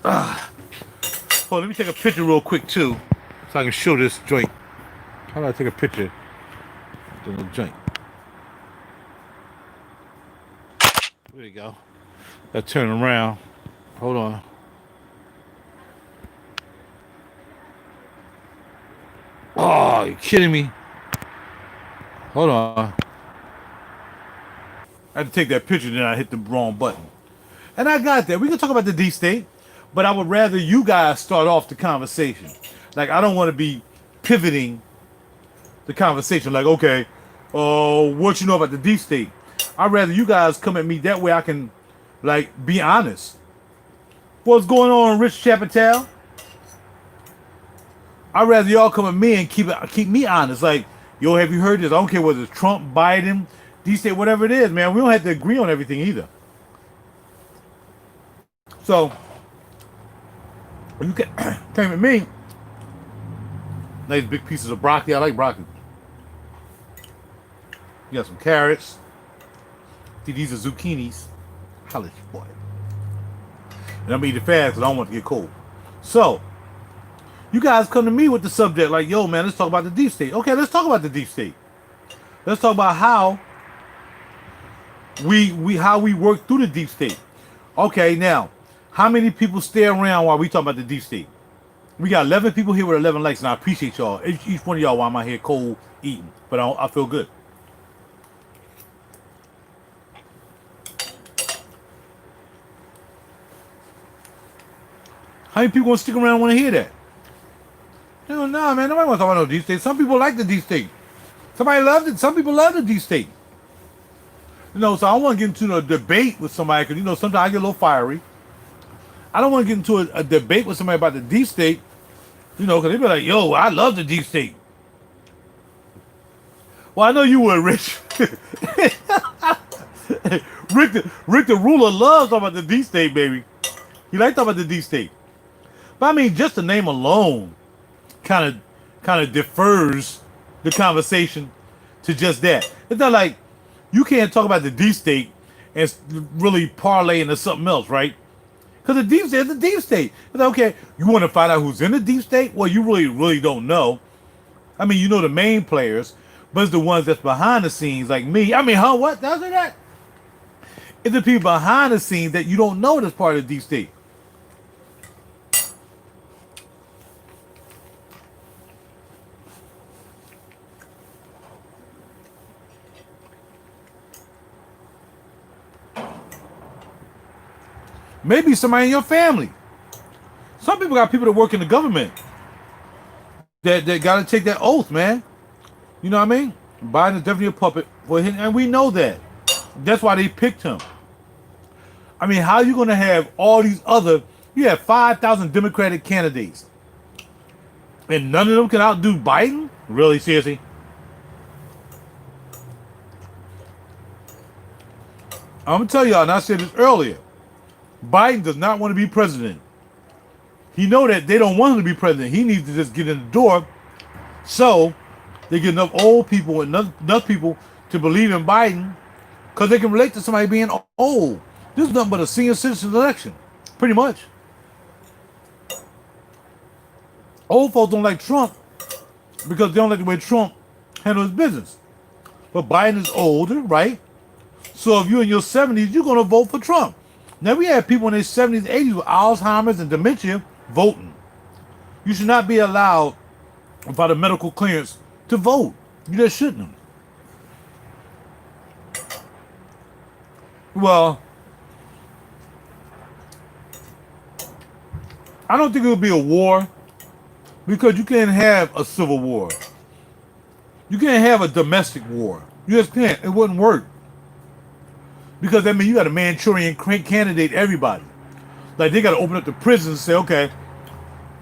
Hold on, let me take a picture real quick, too, so I can show this joint. How do I take a picture of the joint? There you go. Gotta turn around. Hold on. Oh, you kidding me? Hold on. I had to take that picture, then I hit the wrong button. And I got that. We can talk about the D state, but I would rather you guys start off the conversation. Like, I don't want to be pivoting the conversation. Like, okay, what you know about the D state? I'd rather you guys come at me that way. I can, like, be honest. What's going on, Rich Chapatel? I'd rather y'all come at me and keep me honest. Like, yo, have you heard this? I don't care whether it's Trump, Biden, D state, whatever it is, man. We don't have to agree on everything either. So, you can came at me. Nice big pieces of broccoli. I like broccoli. You got some carrots. See, these are zucchinis. Holla at you, boy. And I'm eating fast because I don't want to get cold. So, you guys come to me with the subject like, yo, man, let's talk about the deep state. Okay, let's talk about the deep state. Let's talk about how we work through the deep state. Okay, now, how many people stay around while we talk about the deep state? We got 11 people here with 11 likes, and I appreciate y'all. Each one of y'all while I'm out here cold eating. But I feel good. How many people gonna stick around and want to hear that? No, man. Nobody wants to talk about no deep state. Some people like the deep state. Somebody loves it. Some people love the deep state. So I don't want to get into a debate with somebody because, sometimes I get a little fiery. I don't want to get into a debate with somebody about the deep state, because they be like, yo, I love the deep state. Well, I know you would, Rich. Rick the ruler loves talking about the deep state, baby. He likes talking about the deep state. But I mean, just the name alone kind of defers the conversation to just that. It's not like you can't talk about the deep state and really parlay into something else, right? Because the deep state is the deep state. It's like, okay, you want to find out who's in the deep state? Well, you really don't know. I mean, you know the main players, but it's the ones that's behind the scenes, like me. I mean, what? That's that. It's the people behind the scenes that you don't know that's part of the deep state. Maybe somebody in your family. Some people got people that work in the government that got to take that oath, man. You know what I mean? Biden is definitely a puppet for him, and we know that. That's why they picked him. I mean, how are you going to have all these other... You have 5,000 Democratic candidates, and none of them can outdo Biden? Really? Seriously? I'm going to tell y'all, and I said this earlier, Biden does not want to be president. He know that they don't want him to be president. He needs to just get in the door so they get enough old people and enough people to believe in Biden because they can relate to somebody being old. This is nothing but a senior citizen election, pretty much. Old folks don't like Trump because they don't like the way Trump handles his business. But Biden is older, right? So if you're in your 70s, you're going to vote for Trump. Now, we have people in their 70s, 80s with Alzheimer's and dementia voting. You should not be allowed, without a medical clearance, to vote. You just shouldn't. Well, I don't think it would be a war because you can't have a civil war. You can't have a domestic war. You just can't. It wouldn't work. Because, I mean, you got a Manchurian candidate everybody. Like, they got to open up the prisons and say, okay,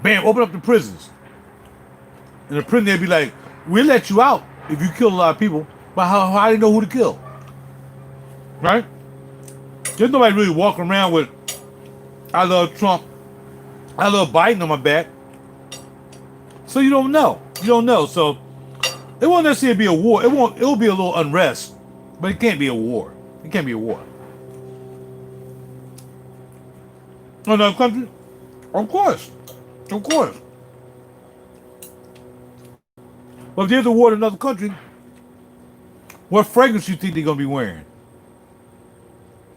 bam, open up the prisons. And the prison, they'd be like, we'll let you out if you kill a lot of people, but how do you know who to kill? Right? There's nobody really walking around with, I love Trump, I love Biden on my back. So you don't know. You don't know. So it won't necessarily be a war. It'll be a little unrest, but it can't be a war. It can't be a war. Another country? Of course. Of course. But if there's a war in another country, what fragrance you think they're going to be wearing?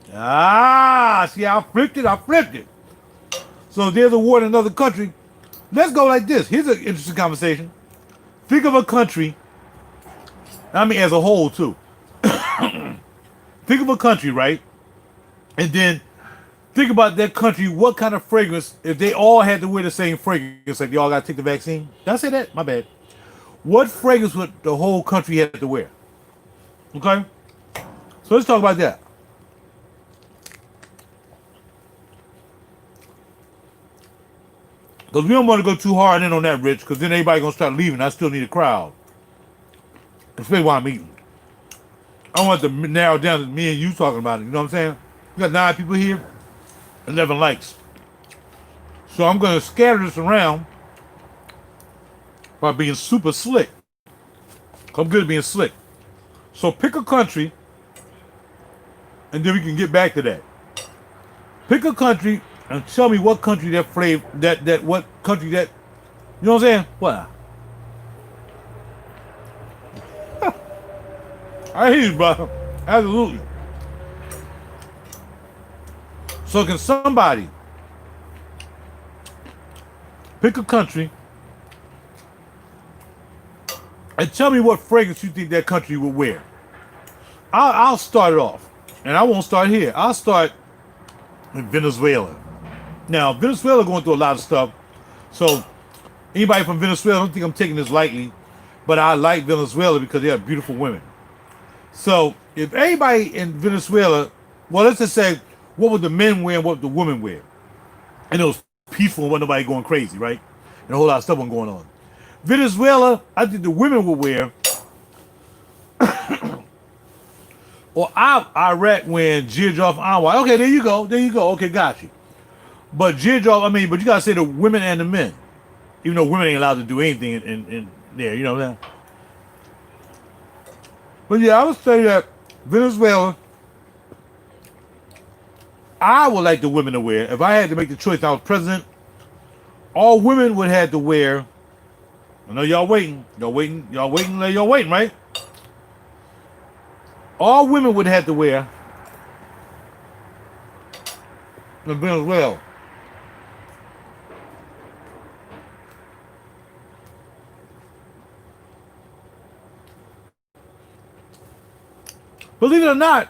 See, I flipped it. So if there's a war in another country, let's go like this. Here's an interesting conversation. think of a country. I mean, as a whole too. Think of a country, right? And then think about that country. What kind of fragrance? If they all had to wear the same fragrance, like they all got to take the vaccine. Did I say that? My bad. What fragrance would the whole country have to wear? Okay. So let's talk about that. Because we don't want to go too hard in on that, Rich, because then everybody going to start leaving. I still need a crowd. Especially while I'm eating. I want to narrow down to me and you talking about it. You know what I'm saying? We got 9 people here, 11 likes. So I'm going to scatter this around by being super slick. I'm good at being slick. So pick a country, and then we can get back to that. Pick a country and tell me what country that flavor, what country that, you know what I'm saying? What? I hear you, bro. Absolutely. So can somebody pick a country and tell me what fragrance you think that country would wear? I'll start it off. And I won't start here. I'll start in Venezuela. Now, Venezuela going through a lot of stuff. So anybody from Venezuela, I don't think I'm taking this lightly, but I like Venezuela because they have beautiful women. So if anybody in Venezuela, well, let's just say, what would the men wear and what would the women wear? And it was peaceful and wasn't nobody going crazy, right? And a whole lot of stuff wasn't going on. Venezuela, I think the women would wear, or Iraq wearing Girdroff Anwar. Okay, there you go. Okay, got you. But Girdroff, but you got to say the women and the men. Even though women ain't allowed to do anything in there, you know what I'm saying? But yeah, I would say that Venezuela, I would like the women to wear. If I had to make the choice and I was president, all women would have to wear. I know y'all waiting, right? All women would have to wear in Venezuela. Believe it or not,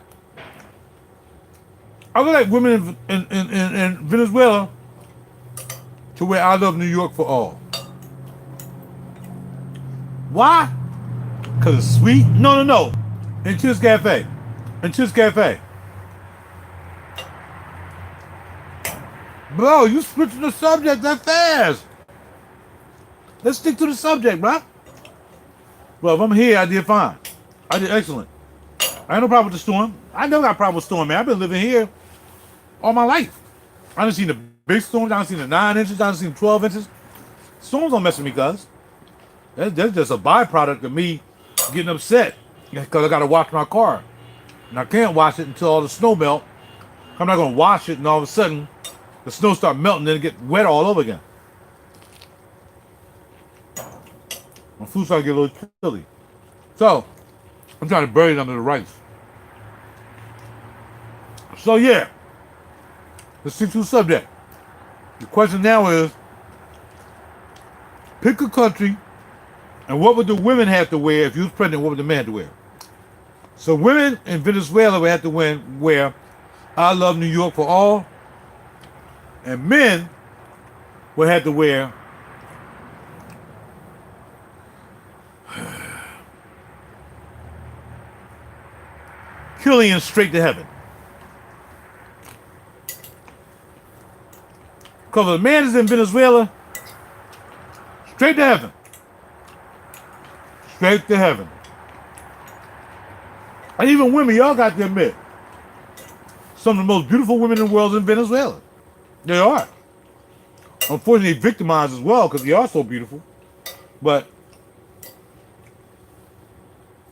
I would like women in Venezuela to wear "I Love New York" for all. Why? Because it's sweet? No. In Chiz Cafe. Bro, you switching the subject that fast. Let's stick to the subject, bro. Well, if I'm here, I did fine. I did excellent. I ain't no problem with the storm. I never got a problem with storm, man. I've been living here all my life. I done seen the big storms. I done seen the 9 inches. I done seen 12 inches. Storms don't mess with me, cuz. That's just a byproduct of me getting upset because I got to wash my car. And I can't wash it until all the snow melt. I'm not going to wash it and all of a sudden the snow start melting and then it get wet all over again. My food started to get a little chilly. So, I'm trying to bury it under the rice. So yeah, let's stick to the subject. The question now is, pick a country, and what would the women have to wear if you was pregnant? What would the men have to wear? So women in Venezuela would have to wear "I Love New York" for all, and men would have to wear Killian Straight to Heaven. Because if a man is in Venezuela, straight to heaven. Straight to heaven. And even women, y'all got to admit, some of the most beautiful women in the world is in Venezuela. They are. Unfortunately, victimized as well because they are so beautiful. But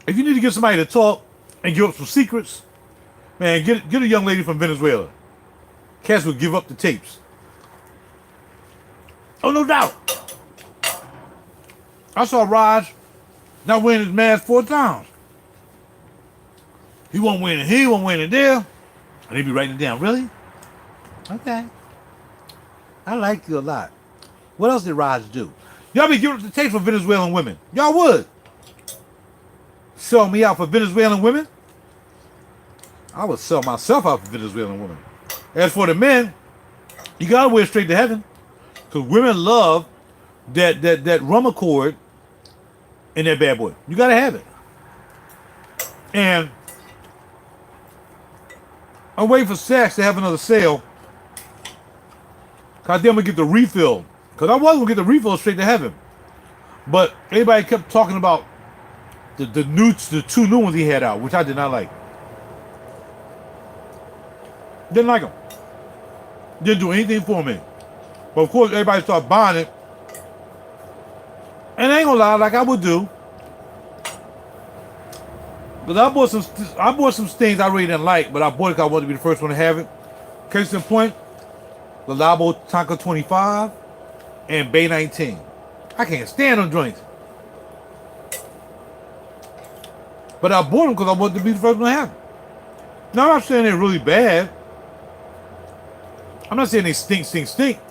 if you need to get somebody to talk and give up some secrets, man, get a young lady from Venezuela. Cats will give up the tapes. Oh, no doubt. I saw Raj not wearing his mask 4 times. He won't wear it here, he won't wear it there. And he be writing it down. Really? Okay. I like you a lot. What else did Raj do? Y'all be giving up the taste for Venezuelan women. Y'all would. Sell me out for Venezuelan women? I would sell myself out for Venezuelan women. As for the men, you gotta wear straight to heaven. Because women love that rum accord in that bad boy. You gotta have it. And I'm waiting for Saks to have another sale. Cause then we get the refill. Cause I was gonna get the refill straight to heaven. But everybody kept talking about the two new ones he had out, which I did not like. Didn't like them. Didn't do anything for me. But of course, everybody started buying it. And I ain't gonna lie, like I would do. But I bought some things I really didn't like, but I bought it because I wanted to be the first one to have it. Case in point, the Labo Tonka 25 and Bay 19. I can't stand them joints. But I bought them because I wanted to be the first one to have it. Now, I'm not saying they're really bad. I'm not saying they stink.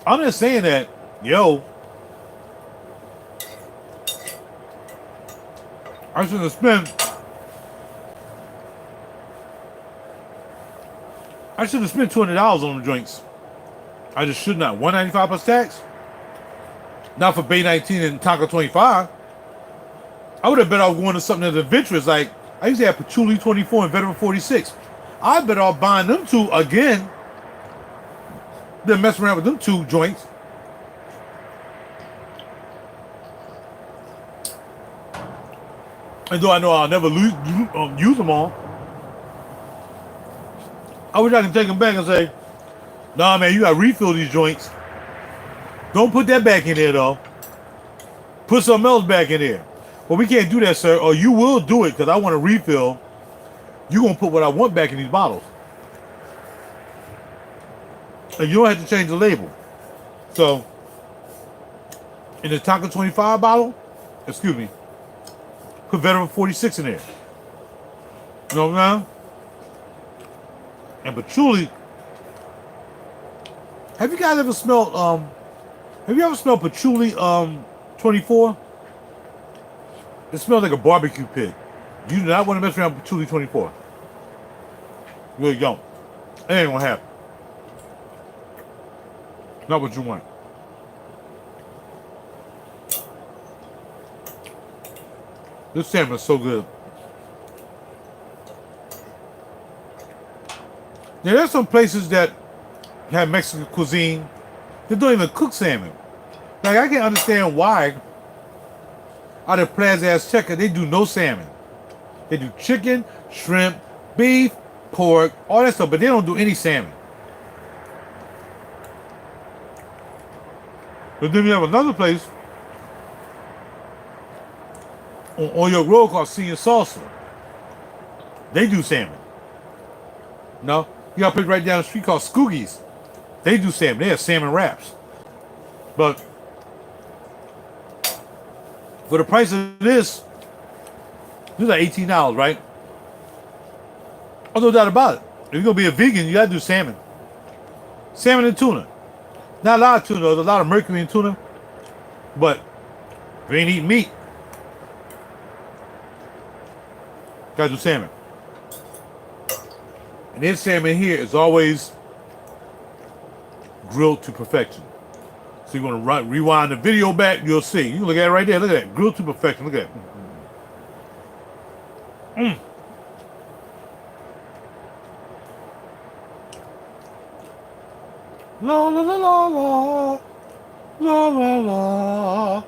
I'm just saying that, yo, I shouldn't have spent $200 on the joints. I just should not. $195 plus tax. Not for Bay 19 and Tonka 25. I would have bet off going to something that's adventurous. Like I used to have Patchouli 24 and Veteran 46. I bet off buying them two again. Then mess around with them two joints. And though I know I'll never use them all, I wish I could take them back and say, nah, man, you got to refill these joints. Don't put that back in there, though. Put something else back in there. Well, we can't do that, sir. Or you will do it because I want to refill. You're going to put what I want back in these bottles. And you don't have to change the label. So, in the Tonka 25 bottle, excuse me, put Veteran 46 in there. You know what I'm saying? And Patchouli, have you guys ever smelled Patchouli 24? It smells like a barbecue pit. You do not want to mess around with Patchouli 24. You really don't. It ain't gonna happen. Not what you want. This salmon is so good. Now, there's some places that have Mexican cuisine that don't even cook salmon. Like, I can't understand why out of Plaza Azteca they do no salmon. They do chicken, shrimp, beef, pork, all that stuff, but they don't do any salmon. But then we have another place on your road called Sea and Salsa. They do salmon. No? You got a place right down the street called Skoogie's. They do salmon. They have salmon wraps. But for the price of this is like $18, right? Oh, no doubt about it. If you're going to be a vegan, you got to do salmon. Salmon and tuna. Not a lot of tuna, there's a lot of mercury in tuna. But if you ain't eating meat, got to do salmon. And this salmon here is always grilled to perfection. So you're going to rewind the video back, you'll see. You can look at it right there. Look at that. Grilled to perfection. Look at that. La la la la la. La la la.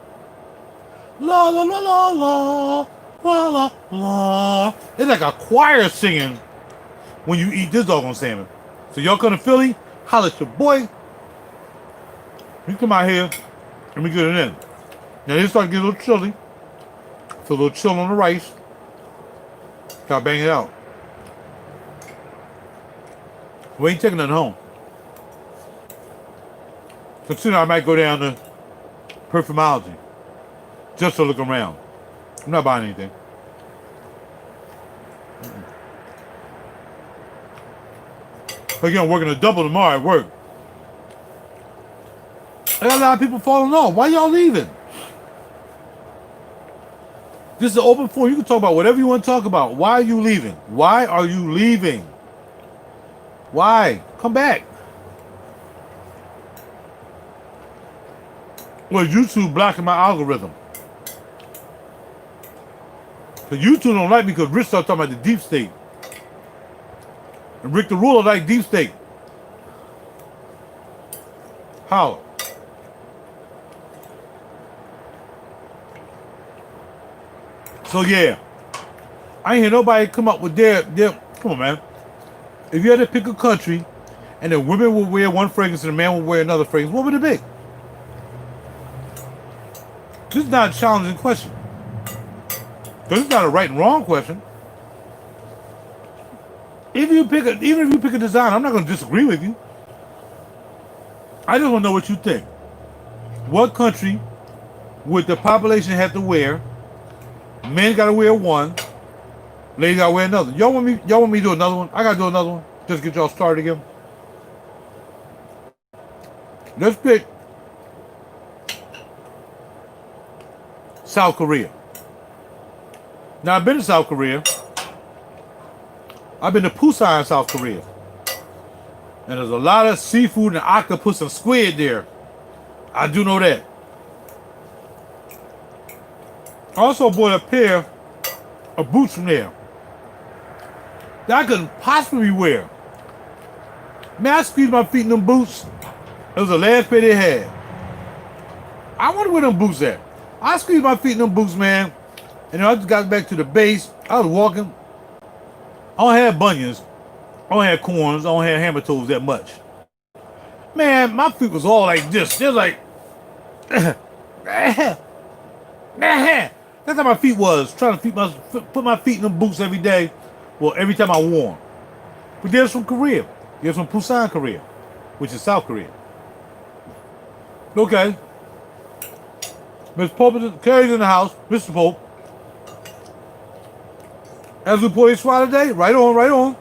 La la la la la. La la la. It's like a choir singing when you eat this doggone salmon. So y'all come to Philly, holla at your boy. We come out here and we get it in. Now they start to get a little chilly. So a little chill on the rice. Gotta bang it out. We ain't taking nothing home. So soon I might go down to Perfumology just to look around. I'm not buying anything. Again, I'm working a double tomorrow at work. I got a lot of people falling off. Why y'all leaving? This is an open forum. You can talk about whatever you want to talk about. Why are you leaving? Why are you leaving? Why? Come back. Well, YouTube blocking my algorithm. Because YouTube don't like me because Rich started talking about the deep state. And Rick the Ruler like deep state. How? So yeah, I ain't hear nobody come up with their come on, man. If you had to pick a country and the women would wear one fragrance and the man would wear another fragrance, what would it be? This is not a challenging question. This is not a right and wrong question. Even if you pick a design, I'm not going to disagree with you. I just want to know what you think. What country would the population have to wear? Men got to wear one. Ladies got to wear another. Y'all want me to do another one? I got to do another one. Just get y'all started again. Let's pick South Korea. Now, I've been to South Korea. I've been to Busan, South Korea. And there's a lot of seafood and octopus and squid there. I do know that. I also bought a pair of boots from there that I couldn't possibly wear. Man, I squeezed my feet in them boots. It was the last pair they had. I wonder where them boots at. I squeezed my feet in them boots, man. And I just got back to the base. I was walking. I don't have bunions. I don't have corns. I don't have hammer toes that much. Man, my feet was all like this. They're like, that's how my feet was. Trying to put my feet in them boots every day. Well, every time I wore them. But they're from Korea. They're from Busan, Korea, which is South Korea. Okay. Miss Pope carries in the house. Mr. Pope. As we pour this swallow today, right on, right on.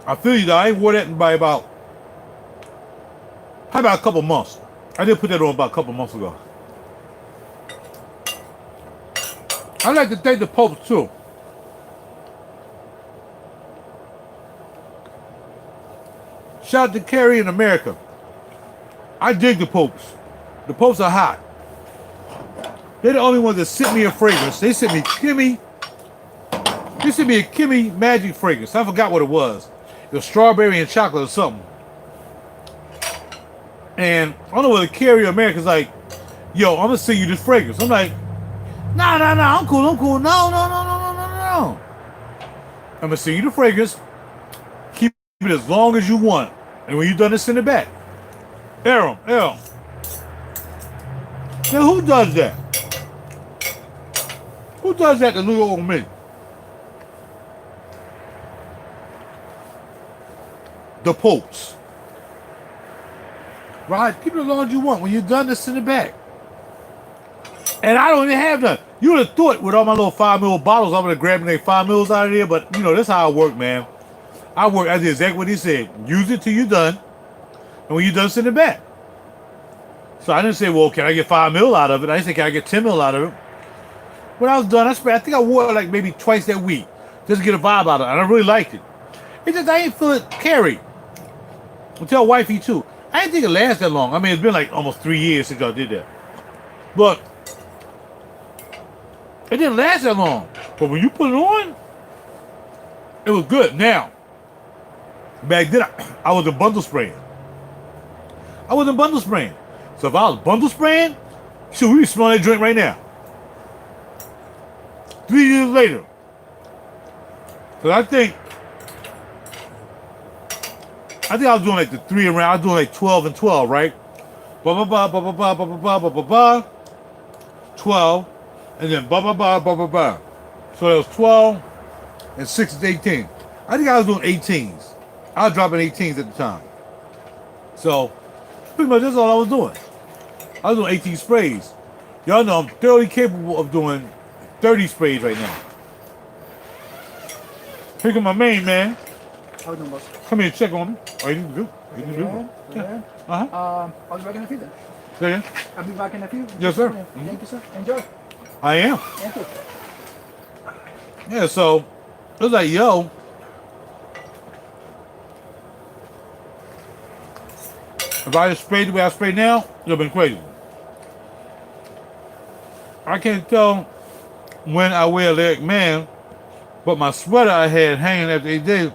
I feel you though. I ain't wore that in by about a couple months. I did put that on about a couple months ago. I'd like to thank the Popes too. Shout out to Carrie in America. I dig the Popes. The Popes are hot. They're the only ones that sent me a fragrance. They sent me Kimmy. They sent me a Kimmy Magic fragrance. I forgot what it was. It was strawberry and chocolate or something. And I don't know whether Carrie or America's like, yo, I'm gonna send you this fragrance. I'm like, no, I'm cool. No. I'm gonna send you the fragrance. Keep it as long as you want. And when you're done, to send it back. Aaron. Now who does that? Who does that to little old me? The Popes. Right? Keep it as long as you want. When you're done, to send it back. And I don't even have none. You would have thought with all my little 5 ml bottles, I'm going to grab their 5 mils out of there. But, you know, that's how I work, man. I did exactly what he said. Use it till you're done. And when you're done, send it back. So I didn't say, well, can I get 5 mil out of it? I didn't say, can I get 10 mil out of it? When I was done, I think I wore it like maybe twice that week. Just to get a vibe out of it. And I really liked it. It's just, I ain't feel it carry. I'll tell wifey, too. I didn't think it lasted that long. I mean, it's been like almost 3 years since I did that. But it didn't last that long. But when you put it on, it was good. Now, back then, I was in bundle spraying. So if I was bundle spraying, shoot, we be smelling that joint right now. 3 years later. So I think I was doing like the 3 around. I was doing like 12 and 12, right? 12, and then So it was 12 and 6 is 18. I think I was doing 18s. I was dropping 18s at the time. So pretty much that's all I was doing. I was doing 18 sprays. Y'all know I'm thoroughly capable of doing 30 sprays right now. Here come my main man. How you doing, boss? Come here and check on me. Oh, you do? Yeah. I'll be back in a few then. Yeah. I'll be back in a few. Yes, sir. Thank you, sir. Enjoy. I am. Thank you. Yeah, so it was like, yo, if I just sprayed the way I spray now, it would have been crazy. I can't tell when I wear a leg man, but my sweater I had hanging after 8 days,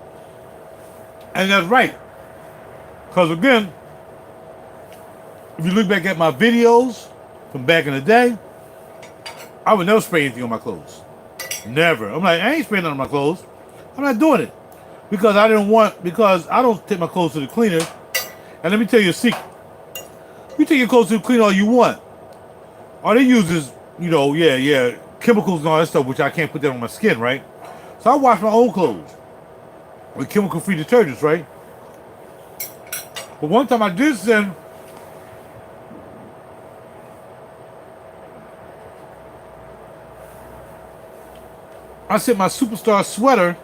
and that's right. Because again, if you look back at my videos from back in the day, I would never spray anything on my clothes. Never. I'm like, I ain't spraying nothing on my clothes. I'm not doing it. Because I don't take my clothes to the cleaner. And let me tell you a secret. You take your clothes to the cleaner all you want. All they use is, chemicals and all that stuff, which I can't put that on my skin, right? So I wash my own clothes with chemical-free detergents, right? But one time I did send I sent my superstar sweater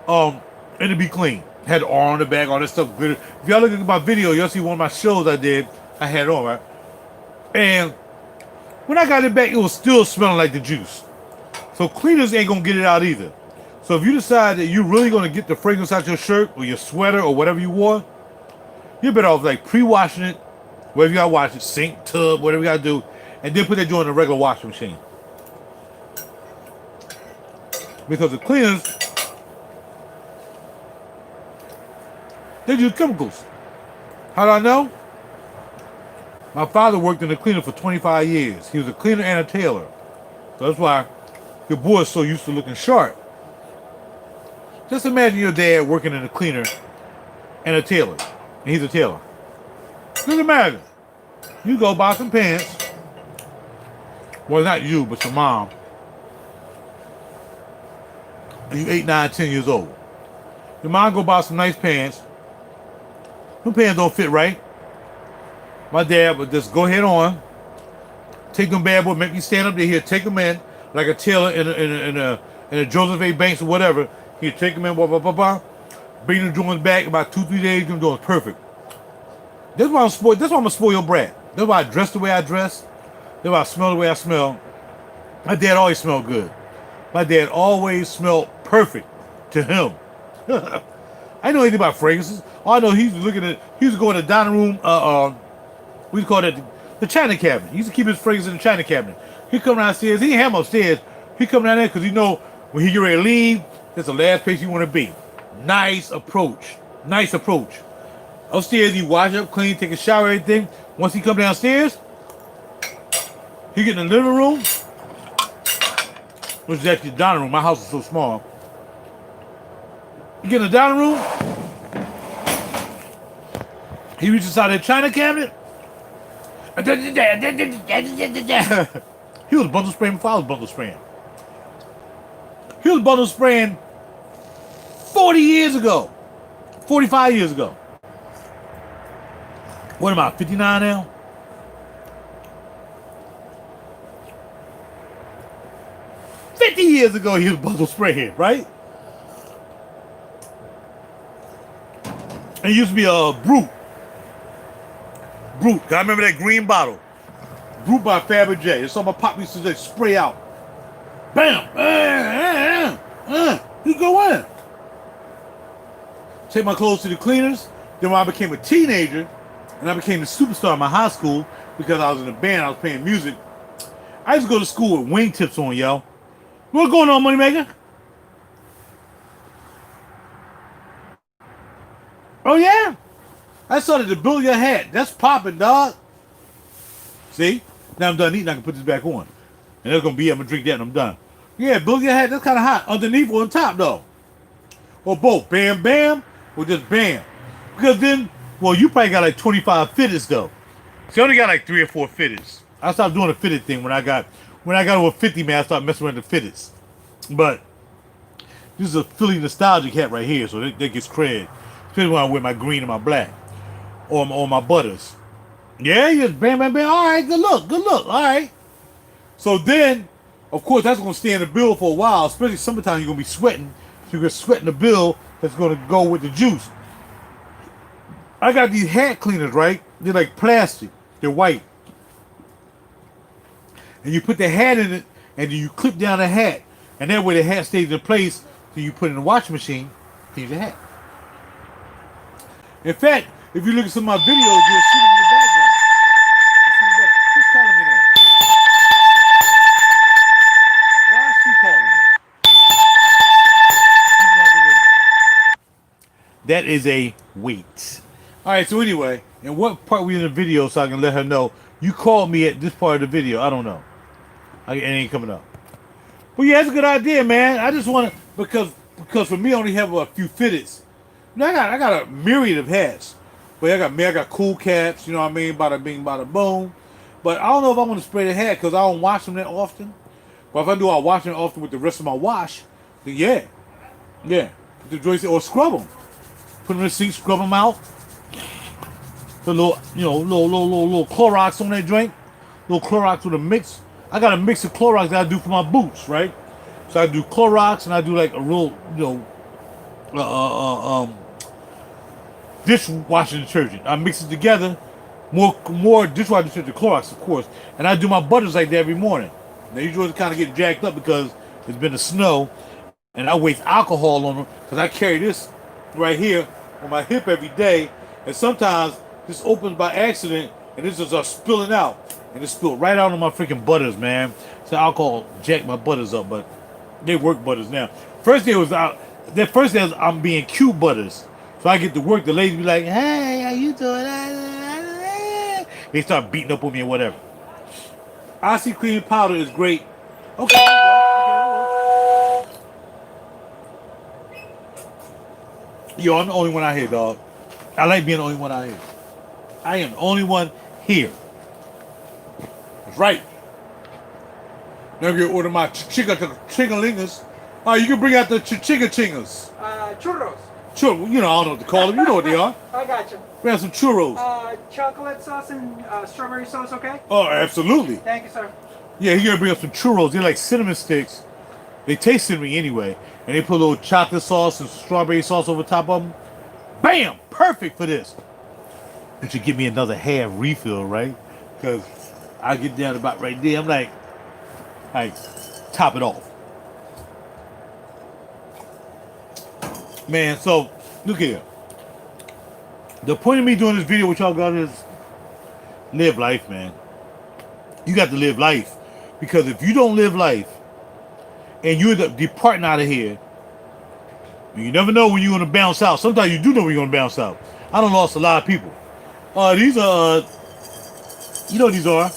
and to be clean. Had the R on the back, all that stuff. Glitter. If y'all look at my video, you'll see one of my shows I did. I had it on, right? And when I got it back, it was still smelling like the juice. So cleaners ain't gonna get it out either. So if you decide that you're really gonna get the fragrance out your shirt or your sweater or whatever you wore, you're better off like pre-washing it, wherever you gotta wash it, sink, tub, whatever you gotta do, and then put that joint in a regular washing machine. Because the cleaners, they use chemicals. How do I know? My father worked in the cleaner for 25 years. He was a cleaner and a tailor. So that's why your boy is so used to looking sharp. Just imagine your dad working in a cleaner and a tailor. And he's a tailor. Just imagine. You go buy some pants. Well, not you, but your mom. And you 8, 9, 10 years old. Your mom go buy some nice pants. Them pants don't fit right. My dad would just go ahead on, take them bad boy, make me stand up there here, take them in like a tailor in a Joseph A. Banks or whatever. He'd take them in, blah, blah, blah, blah. Bring the joints back about 2-3 days, them joints perfect. That's why I'm a spoiled brat. That's why I dress the way I dress. That's why I smell the way I smell. My dad always smelled good. My dad always smelled perfect to him. I didn't know anything about fragrances. All I know, he was going to the dining room, we call it the china cabinet. He used to keep his fragrance in the china cabinet. He come downstairs. He didn't have them upstairs. He come down there because when he get ready to leave, that's the last place you want to be. Nice approach. Nice approach. Upstairs, he wash up, clean, take a shower, everything. Once he come downstairs, he get in the living room, which is actually the dining room. My house is so small. He get in the dining room. He reaches inside that china cabinet. He was bundle spraying before I was bundle spraying. He was bundle spraying 40 years ago. 45 years ago. What am I, 59 now? Years ago, he was bundle spraying, right? And it used to be a Brute. I remember that green bottle. Brute by Fabergé. It's something my pop used to just spray out. Bam! You go in. Take my clothes to the cleaners. Then when I became a teenager, and I became the superstar in my high school, because I was in a band, I was playing music, I used to go to school with wingtips on, yo. What's going on, Moneymaker? Oh, yeah? I started to build your hat. That's popping, dog. See? Now I'm done eating. I can put this back on. And that's going to be it. I'm going to drink that and I'm done. Yeah, build your hat. That's kind of hot. Underneath or on top, though. Or both. Bam, bam. Or just bam. Because then, well, you probably got like 25 fitteds, though. So I only got like 3 or 4 fitteds. I stopped doing the fitted thing when I got over 50, man. I started messing with the fitteds. But this is a Philly nostalgic hat right here, so that gets cred. Especially when I wear my green and my black. Or my butters. Yeah, just bam, bam, bam. All right, good look. All right. So then, of course, that's going to stay in the bill for a while. Especially summertime, you're going to be sweating. So you're sweating the bill that's going to go with the juice. I got these hat cleaners, right? They're like plastic. They're white. and you put the hat in it, and then you clip down the hat, and that way the hat stays in place. So you put it in the washing machine, change the hat. In fact, if you look at some of my videos, you'll see them in the background. Who's calling me now? Why is she calling me? That is a wait. All right, so anyway, and what part we in the video so I can let her know you called me at this part of the video? I don't know. It ain't coming up. But yeah, it's a good idea, man. I just want to, because for me, I only have a few fitteds. Now, I got a myriad of hats. But I got cool caps, you know what I mean? Bada bing, bada boom. But I don't know if I want to spray the hat because I don't wash them that often. But if I do, I'll wash them often with the rest of my wash. Then yeah. The joints, or scrub them. Put them in the sink, scrub them out. Put a little, little Clorox on that joint. Little Clorox with a mix. I got a mix of Clorox that I do for my boots, right? So I do Clorox and I do like a real, dishwashing detergent. I mix it together. More dishwashing detergent, Clorox, of course. And I do my butters like that every morning. Now these joints kind of get jacked up because it's been the snow, and I waste alcohol on them because I carry this right here on my hip every day, and sometimes this opens by accident and this just starts spilling out, and it spilled right out on my freaking butters, man. So alcohol jacked my butters up, but they work butters now. First day was I'm being cute butters. So I get to work, the ladies be like, hey, how you doing? They start beating up on me or whatever. Oxy cream powder is great. Okay. Yo, I'm the only one out here, dog. I like being the only one out here. I am the only one here. That's right. Now I'm gonna order my chingalingas. You can bring out the chingas. Churros. Churros, I don't know what to call them. You know what they are. I got you. We have some churros. Chocolate sauce and strawberry sauce, okay? Oh, absolutely. Thank you, sir. Yeah, he's gonna bring up some churros. They're like cinnamon sticks. They taste cinnamon anyway. And they put a little chocolate sauce and strawberry sauce over top of them. Bam! Perfect for this. But you give me another half refill, right? Because I get down about right there. I'm like, top it off. Man, so, look here. The point of me doing this video with y'all guys is live life, man. You got to live life. Because if you don't live life and you end up departing out of here, you never know when you're going to bounce out. Sometimes you do know when you're going to bounce out. I done lost a lot of people. These are, you know what these are?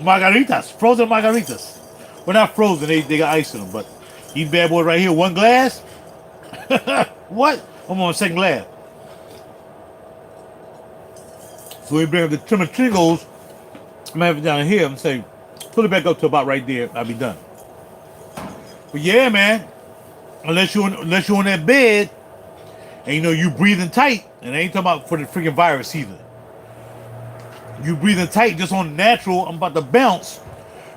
Margaritas. Frozen margaritas. Well, not frozen. They got ice in them. But these bad boys right here, one glass. What? I'm on the second glass. So we bring up the Tamarindos. I'm going to have it down here and say, pull it back up to about right there. I'll be done. But yeah, man. Unless you're on that bed and you breathing tight, and I ain't talking about for the freaking virus either. You breathing tight just on natural, I'm about to bounce.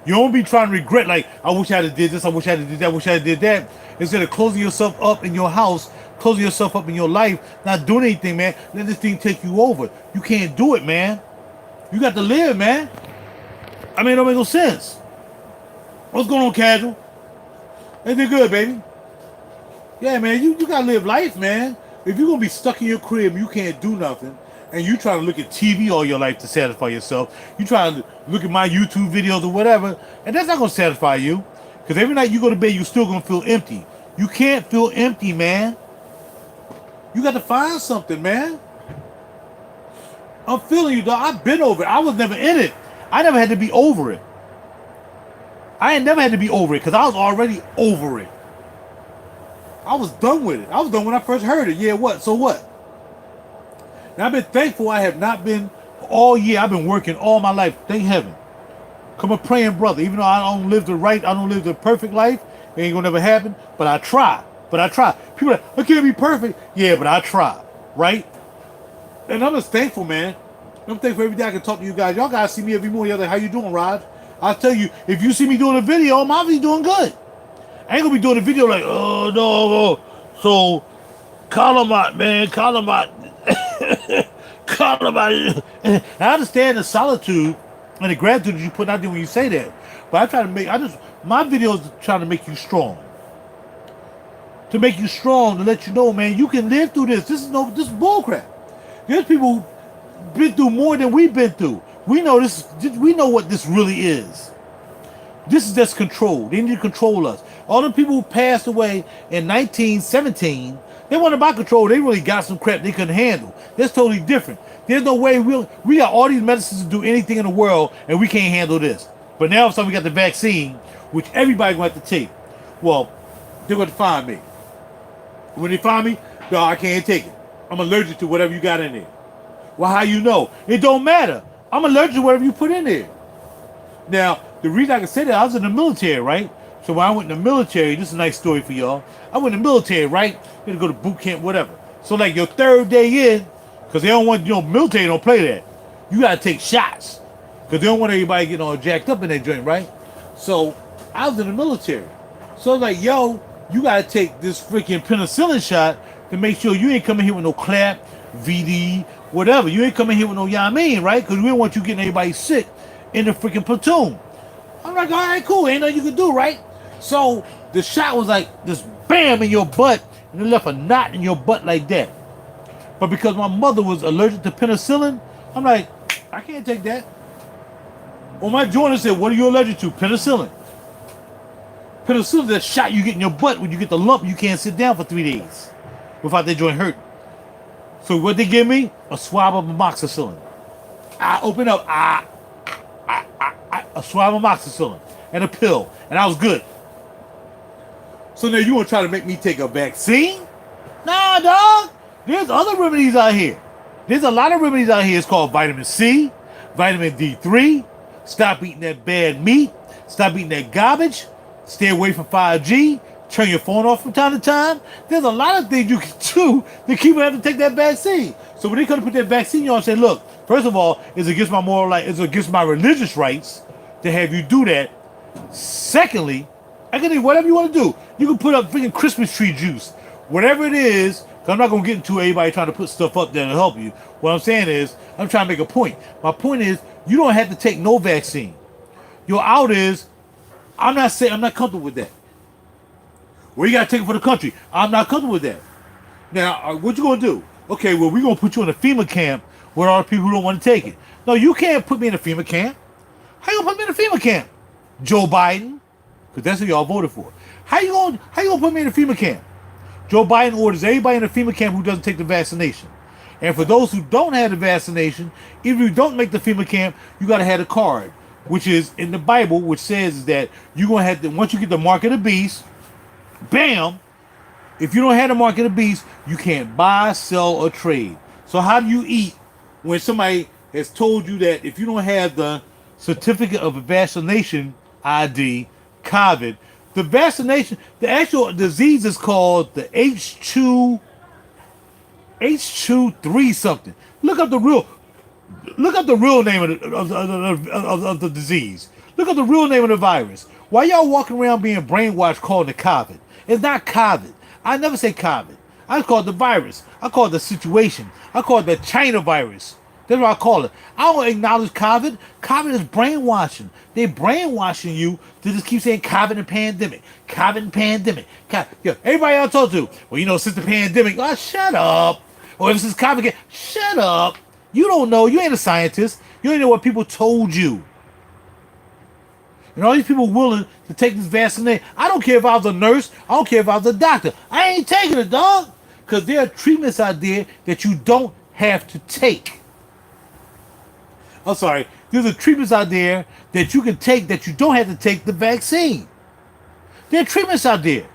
You don't be trying to regret like, I wish I had did this, I wish I had did that, I wish I had did that. Instead of closing yourself up in your house, closing yourself up in your life, not doing anything, man, let this thing take you over. You can't do it, man. You got to live, man. I mean, it don't make no sense. What's going on, Casual? Everything good, baby? Yeah, man, you gotta live life, man. If you're gonna be stuck in your crib, you can't do nothing, and you try to look at TV all your life to satisfy yourself, you try to look at my YouTube videos or whatever, and that's not gonna satisfy you. Because every night you go to bed, you're still gonna feel empty. You can't feel empty, man. You got to find something, man. I'm feeling you, dog. I've been over it. I was never in it. I never had to be over it. I ain't never had to be over it because I was already over it. I was done with it. I was done when I first heard it. Yeah, what? So what? Now, I've been thankful I have not been all year. I've been working all my life. Thank heaven. Come a praying brother. Even though I don't live I don't live the perfect life. It ain't gonna never happen. But I try. People are like, I can't be perfect. Yeah, but I try. Right? And I'm just thankful, man. I'm thankful every day I can talk to you guys. Y'all guys see me every morning. Y'all like, how you doing, Rod? I'll tell you, if you see me doing a video, I'm obviously doing good. I ain't gonna be doing a video like, oh no, so Calamot, man, Calamot. I understand the solitude and the gratitude that you put out there when you say that. But my videos are trying to make you strong. To make you strong, to let you know, man, you can live through this. This is bullcrap. There's people who've been through more than we've been through. We know this. We know what this really is. This is just control. They need to control us. All the people who passed away in 1917, they weren't about control. They really got some crap they couldn't handle. That's totally different. There's no way we got all these medicines to do anything in the world, and we can't handle this. But now, we got the vaccine, which everybody's going to have to take. Well, they're going to find me. When they find me, no, I can't take it. I'm allergic to whatever you got in there. Well, how you know? It don't matter. I'm allergic to whatever you put in there. Now, the reason I can say that, I was in the military, right? So when I went in the military, this is a nice story for y'all. I went in the military, right? You had to go to boot camp, whatever. So like your third day in, because they don't want, military don't play that. You got to take shots. Because they don't want everybody getting all jacked up in that joint, right? So I was in the military. So I was like, yo, you got to take this freaking penicillin shot to make sure you ain't coming here with no clap, VD, whatever. You ain't coming here with no Yamin, right? Because we don't want you getting everybody sick in the freaking platoon. I'm like, all right, cool. Ain't nothing you can do, right? So the shot was like this bam in your butt, and it left a knot in your butt like that. But because my mother was allergic to penicillin, I'm like, I can't take that. Well, my joiner said, what are you allergic to? Penicillin. Penicillin is that shot you get in your butt when you get the lump. You can't sit down for 3 days without that joint hurt. So what they give me? A swab of amoxicillin. I open up, a swab of amoxicillin and a pill, and I was good. So now you want to try to make me take a vaccine? Nah, dog. There's other remedies out here. There's a lot of remedies out here. It's called vitamin C, vitamin D3. Stop eating that bad meat. Stop eating that garbage. Stay away from 5G. Turn your phone off from time to time. There's a lot of things you can do to keep having to take that vaccine. So when they come to put that vaccine on, say, look, first of all, it's against my moral right, it's against my religious rights to have you do that. Secondly, I can do whatever you want to do. You can put up freaking Christmas tree juice, whatever it is. Cause I'm not gonna get into everybody trying to put stuff up there to help you. What I'm saying is, I'm trying to make a point. My point is, you don't have to take no vaccine. Your out is, I'm not comfortable with that. Well, you gotta take it for the country. I'm not comfortable with that. Now, what you gonna do? Okay, well, we're gonna put you in a FEMA camp where all the people who don't want to take it. No, you can't put me in a FEMA camp. How you gonna put me in a FEMA camp? Joe Biden, because that's who y'all voted for. How you gonna put me in a FEMA camp? Joe Biden orders everybody in a FEMA camp who doesn't take the vaccination. And for those who don't have the vaccination, if you don't make the FEMA camp, you gotta have a card, which is in the Bible, which says that you're gonna have to, once you get the mark of the beast, bam, if you don't have the mark of the beast, you can't buy, sell, or trade. So how do you eat when somebody has told you that if you don't have the certificate of vaccination ID, COVID, the vaccination, the actual disease is called the H2 something. Look up the real name of the disease. Look up the real name of the virus. Why y'all walking around being brainwashed calling it COVID? It's not COVID. I never say COVID. I call it the virus. I call it the situation. I call it the China virus. That's what I call it. I don't acknowledge COVID. COVID is brainwashing. They're brainwashing you to just keep saying COVID and pandemic. COVID and pandemic. Yo, everybody else talk to, well, since the pandemic, oh, shut up. Or if it's COVID again, shut up. You don't know. You ain't a scientist. You ain't know what people told you. And all these people willing to take this vaccination. I don't care if I was a nurse. I don't care if I was a doctor. I ain't taking it, dog. Because there are treatments out there that you don't have to take. I'm sorry. There's a treatments out there that you can take that you don't have to take the vaccine. There are treatments out there.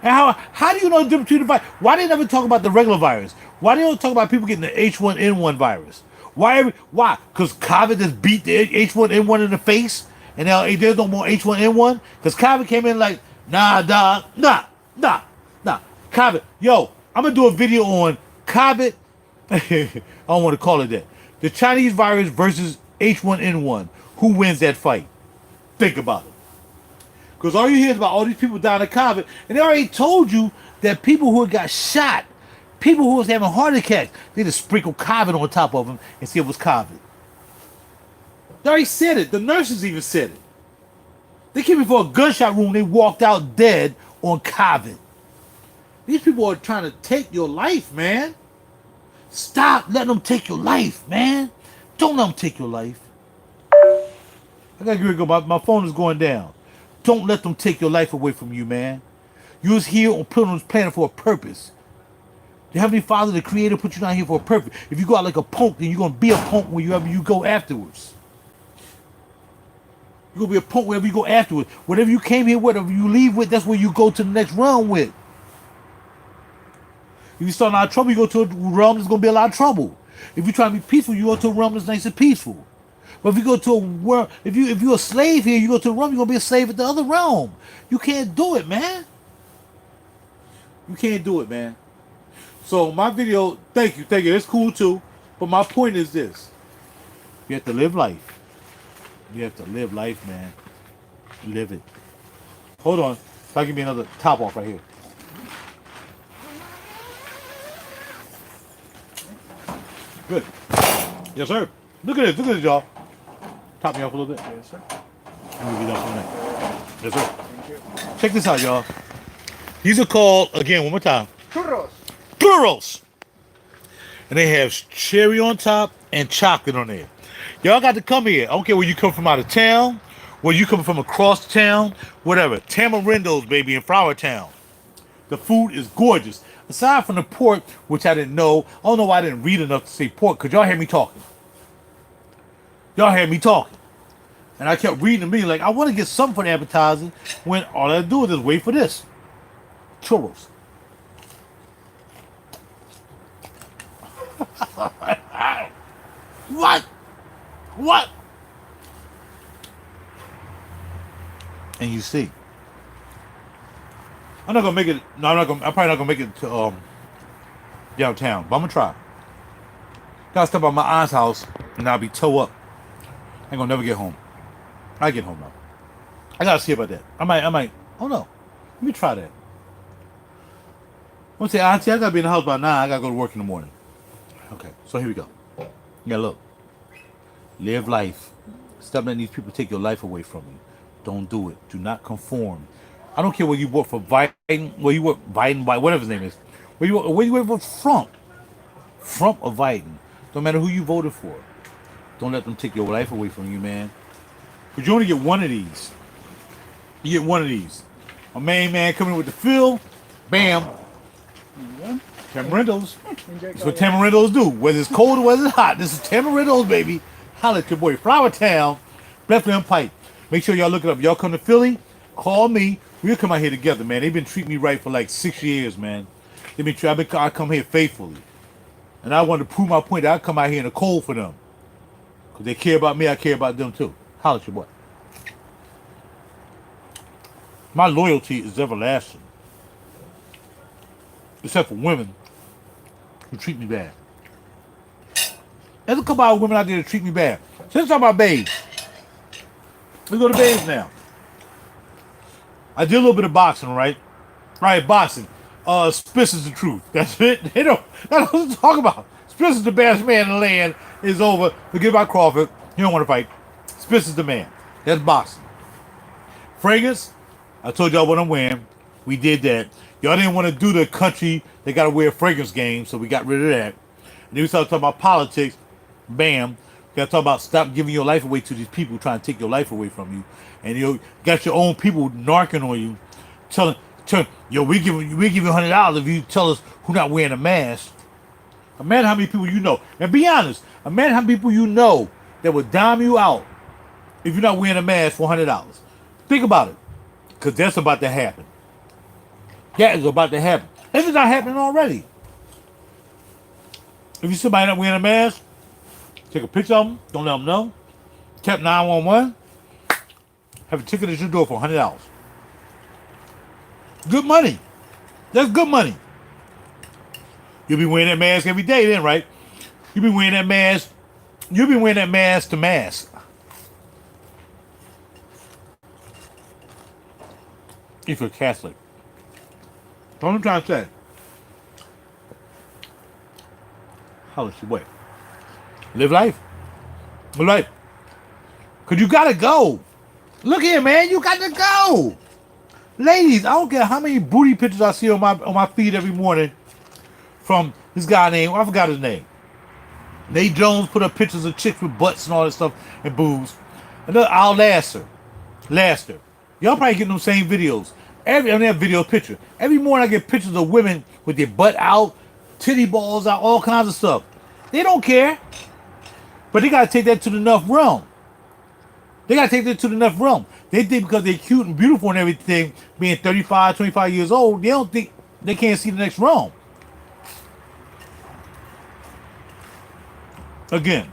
And how do you know the difference between the virus? Why they never talk about the regular virus? Why they don't talk about people getting the H1N1 virus? Why? Because COVID just beat the H1N1 in the face, and now there's no more H1N1? Because COVID came in like, nah, dog, nah. COVID, yo, I'm going to do a video on COVID. I don't want to call it that. The Chinese virus versus H1N1. Who wins that fight? Think about it. Because all you hear is about all these people dying of COVID, and they already told you that people who got shot, people who was having heart attacks, they just sprinkle COVID on top of them and see it was COVID. They already said it. The nurses even said it. They came in for a gunshot wound. They walked out dead on COVID. These people are trying to take your life, man. Stop letting them take your life, man. Don't let them take your life. I gotta go. My phone is going down. Don't let them take your life away from you, man. You was here on this planet for a purpose. The Heavenly Father, the Creator, put you down here for a purpose. If you go out like a punk, then you're gonna be a punk wherever you go afterwards. You're gonna be a punk wherever you go afterwards. Whatever you came here with, whatever you leave with, that's where you go to the next realm with. If you start a lot of trouble, you go to a realm that's gonna be a lot of trouble. If you try to be peaceful, you go to a realm that's nice and peaceful. But if you go to a world, if you're a slave here, you go to a realm, you're gonna be a slave at the other realm. You can't do it, man. You can't do it, man. So my video, thank you. It's cool too. But my point is this: you have to live life. You have to live life, man. Live it. Hold on. If I give me another top off right here. Good. Yes, sir. Look at this, y'all. Top me off a little bit. Yes, sir. Let me get down from there. Yes, sir. Thank you. Check this out, y'all. These are called, again, one more time, Churros. Churros. And they have cherry on top and chocolate on there. Y'all got to come here. I don't care where you come from out of town, where you come from across town, whatever. Tamarindos, baby, in Flourtown. The food is gorgeous. Aside from the pork, which I didn't know. I don't know why I didn't read enough to say pork, because y'all heard me talking. Y'all heard me talking. And I kept reading the menu like, I want to get something for the appetizer, when all I do is just wait for this. Churros. What? And you see, I'm not gonna make it. No, I'm probably not gonna make it to downtown, but I'm gonna try. Gotta stop by my aunt's house, and I'll be toe up. I ain't gonna never get home. I get home though. I gotta see about that. I might. Oh no, let me try that. I'm gonna say, Auntie, I gotta be in the house by 9. I gotta go to work in the morning. Okay, so here we go. Yeah, look. Live life. Stop letting these people take your life away from you. Don't do it. Do not conform. I don't care whether you vote for Biden, where you vote Biden, whatever his name is. Where you vote for Trump or Biden. Don't matter who you voted for. Don't let them take your life away from you, man. But you only get one of these. You get one of these. A main man coming in with the fill. Bam. Yeah. Tamarindos. That's what Tamarindos do. Whether it's cold or whether it's hot. This is Tamarindos, baby. Holla at your boy. Flourtown, Bethlehem Pike. Make sure y'all look it up. Y'all come to Philly, call me. We'll come out here together, man. They've been treating me right for like 6 years, man. I come here faithfully. And I want to prove my point that I come out here in the cold for them. Because they care about me, I care about them too. Holla at your boy. My loyalty is everlasting. Except for women who treat me bad. There's a couple of women out there that treat me bad. So let's talk about babes. Let's go to babes now. I did a little bit of boxing, right? Right, boxing. Spitz is the truth. That's it. That's what I'm talking about. Spitz is the best man in the land. It's over. Forget about Crawford. He don't want to fight. Spitz is the man. That's boxing. Fragrance, I told y'all what I'm wearing. We did that. Y'all didn't want to do the country. They got to wear a fragrance game, so we got rid of that. And then we started talking about politics. Bam. We got to talk about stop giving your life away to these people trying to take your life away from you. And you got your own people narking on you, telling yo, we give you $100 if you tell us who not wearing a mask. Imagine how many people you know. And be honest, imagine how many people you know that would dime you out if you're not wearing a mask for $100. Think about it, because that's about to happen. That is about to happen. This is not happening already. If you see somebody not wearing a mask, take a picture of them, don't let them know. Tap 911. Have a ticket at your door for $100. Good money. That's good money. You'll be wearing that mask every day then, right? You'll be wearing that mask. You'll be wearing that mask to mask. If you're Catholic. That's what I'm trying to say. How is your way? Live life. Live life. Because you got to go. Look here, man. You got to go. Ladies, I don't care how many booty pictures I see on my feed every morning from this guy named, I forgot his name. Nate Jones put up pictures of chicks with butts and all that stuff and boobs. Another Al Laster. Y'all probably getting them same videos. That video picture. Every morning I get pictures of women with their butt out, titty balls out, all kinds of stuff. They don't care. But they gotta take that to the enough realm. They think because they're cute and beautiful and everything, being 35, 25 years old, they don't think they can't see the next realm. Again,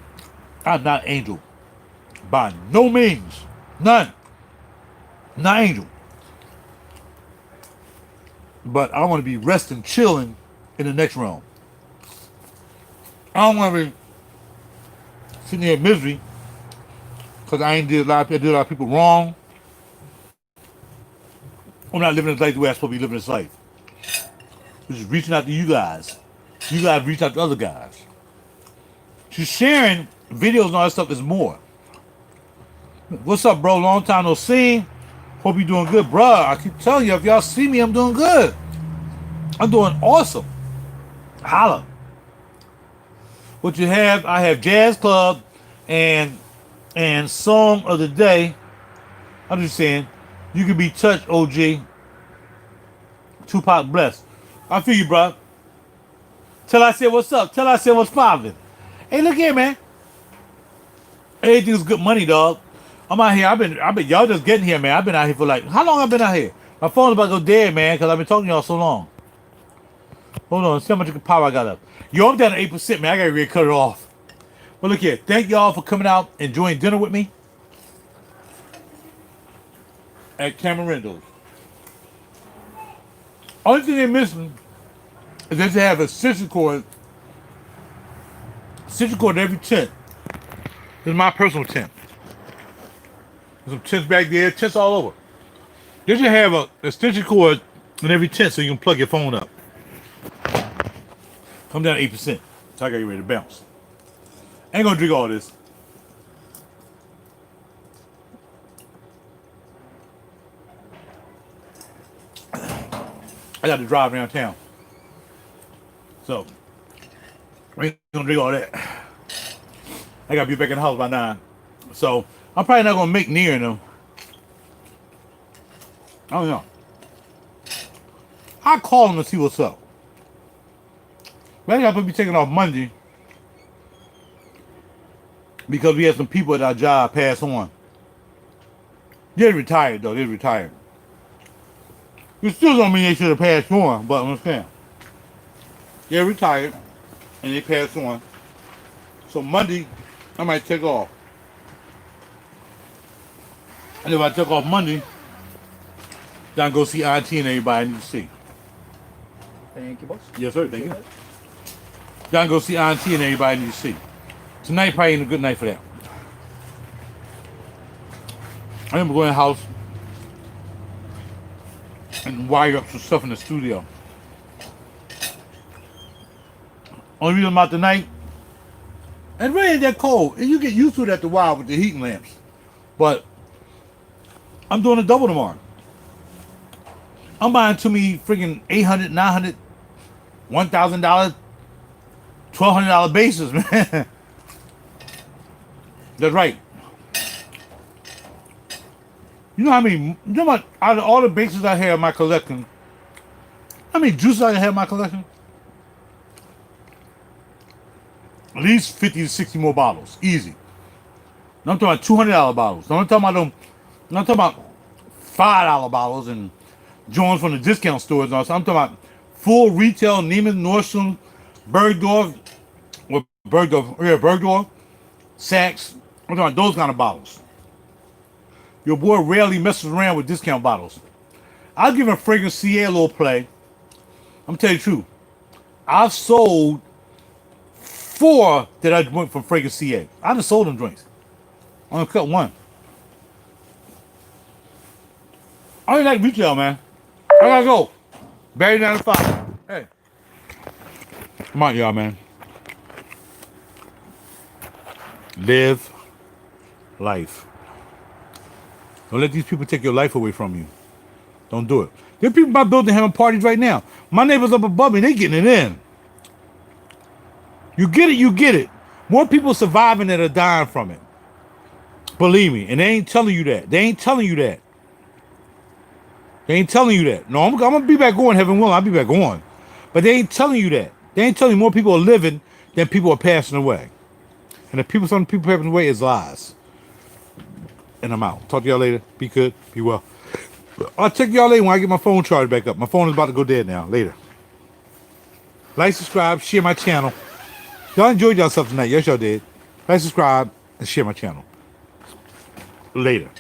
I'm not angel. By no means. None. Not angel. But I want to be resting, chilling in the next realm. I don't want to be sitting here in misery because I did a lot of people wrong. I'm not living this life the way I'm supposed to be living this life. Which is reaching out to you guys. You guys reach out to other guys. Just sharing videos and all that stuff is more. What's up, bro? Long time no see. Hope you're doing good, bro. I keep telling you, if y'all see me, I'm doing good. I'm doing awesome. Holla. What you have, I have Jazz Club and Song of the Day. I'm just saying, you can be touched, OG. Tupac blessed. I feel you, bro. Till I say what's up. Till I say what's poppin'. Hey, look here, man. Everything's good money, dog. I'm out here. I've been. Y'all just getting here, man. I've been out here for like, how long I've been out here? My phone's about to go dead, man, because I've been talking to y'all so long. Hold on, see how much power I got up. Yo, I'm down to 8%, man. I gotta really cut it off. But look here, thank y'all for coming out, enjoying dinner with me at Tamarindos. Only thing they're missing is that they have a extension cord in every tent. This is my personal tent. There's some tents back there, tents all over. They should have an extension cord in every tent so you can plug your phone up. Come down to 8%. So I got you ready to bounce. Ain't gonna drink all this. I got to drive around town. So, I ain't gonna drink all that. I gotta be back in the house by 9. So, I'm probably not gonna make near them. I don't know. I'll call them and see what's up. Maybe I'm gonna be taking off Monday because we had some people at our job pass on. They're retired though. They're retired. It still don't mean they should have passed on, but understand. They're retired and they passed on. So Monday, I might take off. And if I took off Monday, then I go see IT and everybody I need to see. Thank you, boss. Yes, sir. Thank you. Then I go see IT and everybody I need to see. Tonight probably ain't a good night for that. I remember going to the house and wire up some stuff in the studio. Only reason I'm out tonight, and it really ain't that cold. And you get used to it after a while with the heating lamps. But I'm doing a double tomorrow. I'm buying to me freaking $800, $900, $1,000, $1,200 bases, man. That's right. You know what, out of all the bases I have in my collection, how many juices I have in my collection? At least 50 to 60 more bottles. Easy. Now I'm talking about $200 bottles. I'm talking about $5 bottles and joints from the discount stores and all. So I'm talking about full retail, Neiman, Nordstrom, Bergdorf, Saks. I'm talking about those kind of bottles. Your boy rarely messes around with discount bottles. I'll give a Fragrance CA a little play. I'm telling you the truth. I've sold 4 that I went from Fragrance CA. I just sold them drinks. I'm gonna cut one. I ain't like retail, man. I gotta go. Barry 95. Hey. Come on, y'all, man. Live life. Don't let these people take your life away from you. Don't do it. There are people in my building having parties right now. My neighbors up above me, they getting it in. You get it, you get it. More people surviving than are dying from it. Believe me. And they ain't telling you that. They ain't telling you that. They ain't telling you that. No, I'm going to be back on, heaven willing. I'll be back on. But they ain't telling you that. They ain't telling you more people are living than people are passing away. And if some people passing away is lies. And I'm out. Talk to y'all later. Be good. Be well. I'll check y'all later when I get my phone charged back up. My phone is about to go dead now. Later. Like, subscribe, share my channel. Y'all enjoyed yourself tonight. Yes, y'all did. Like, subscribe, and share my channel. Later.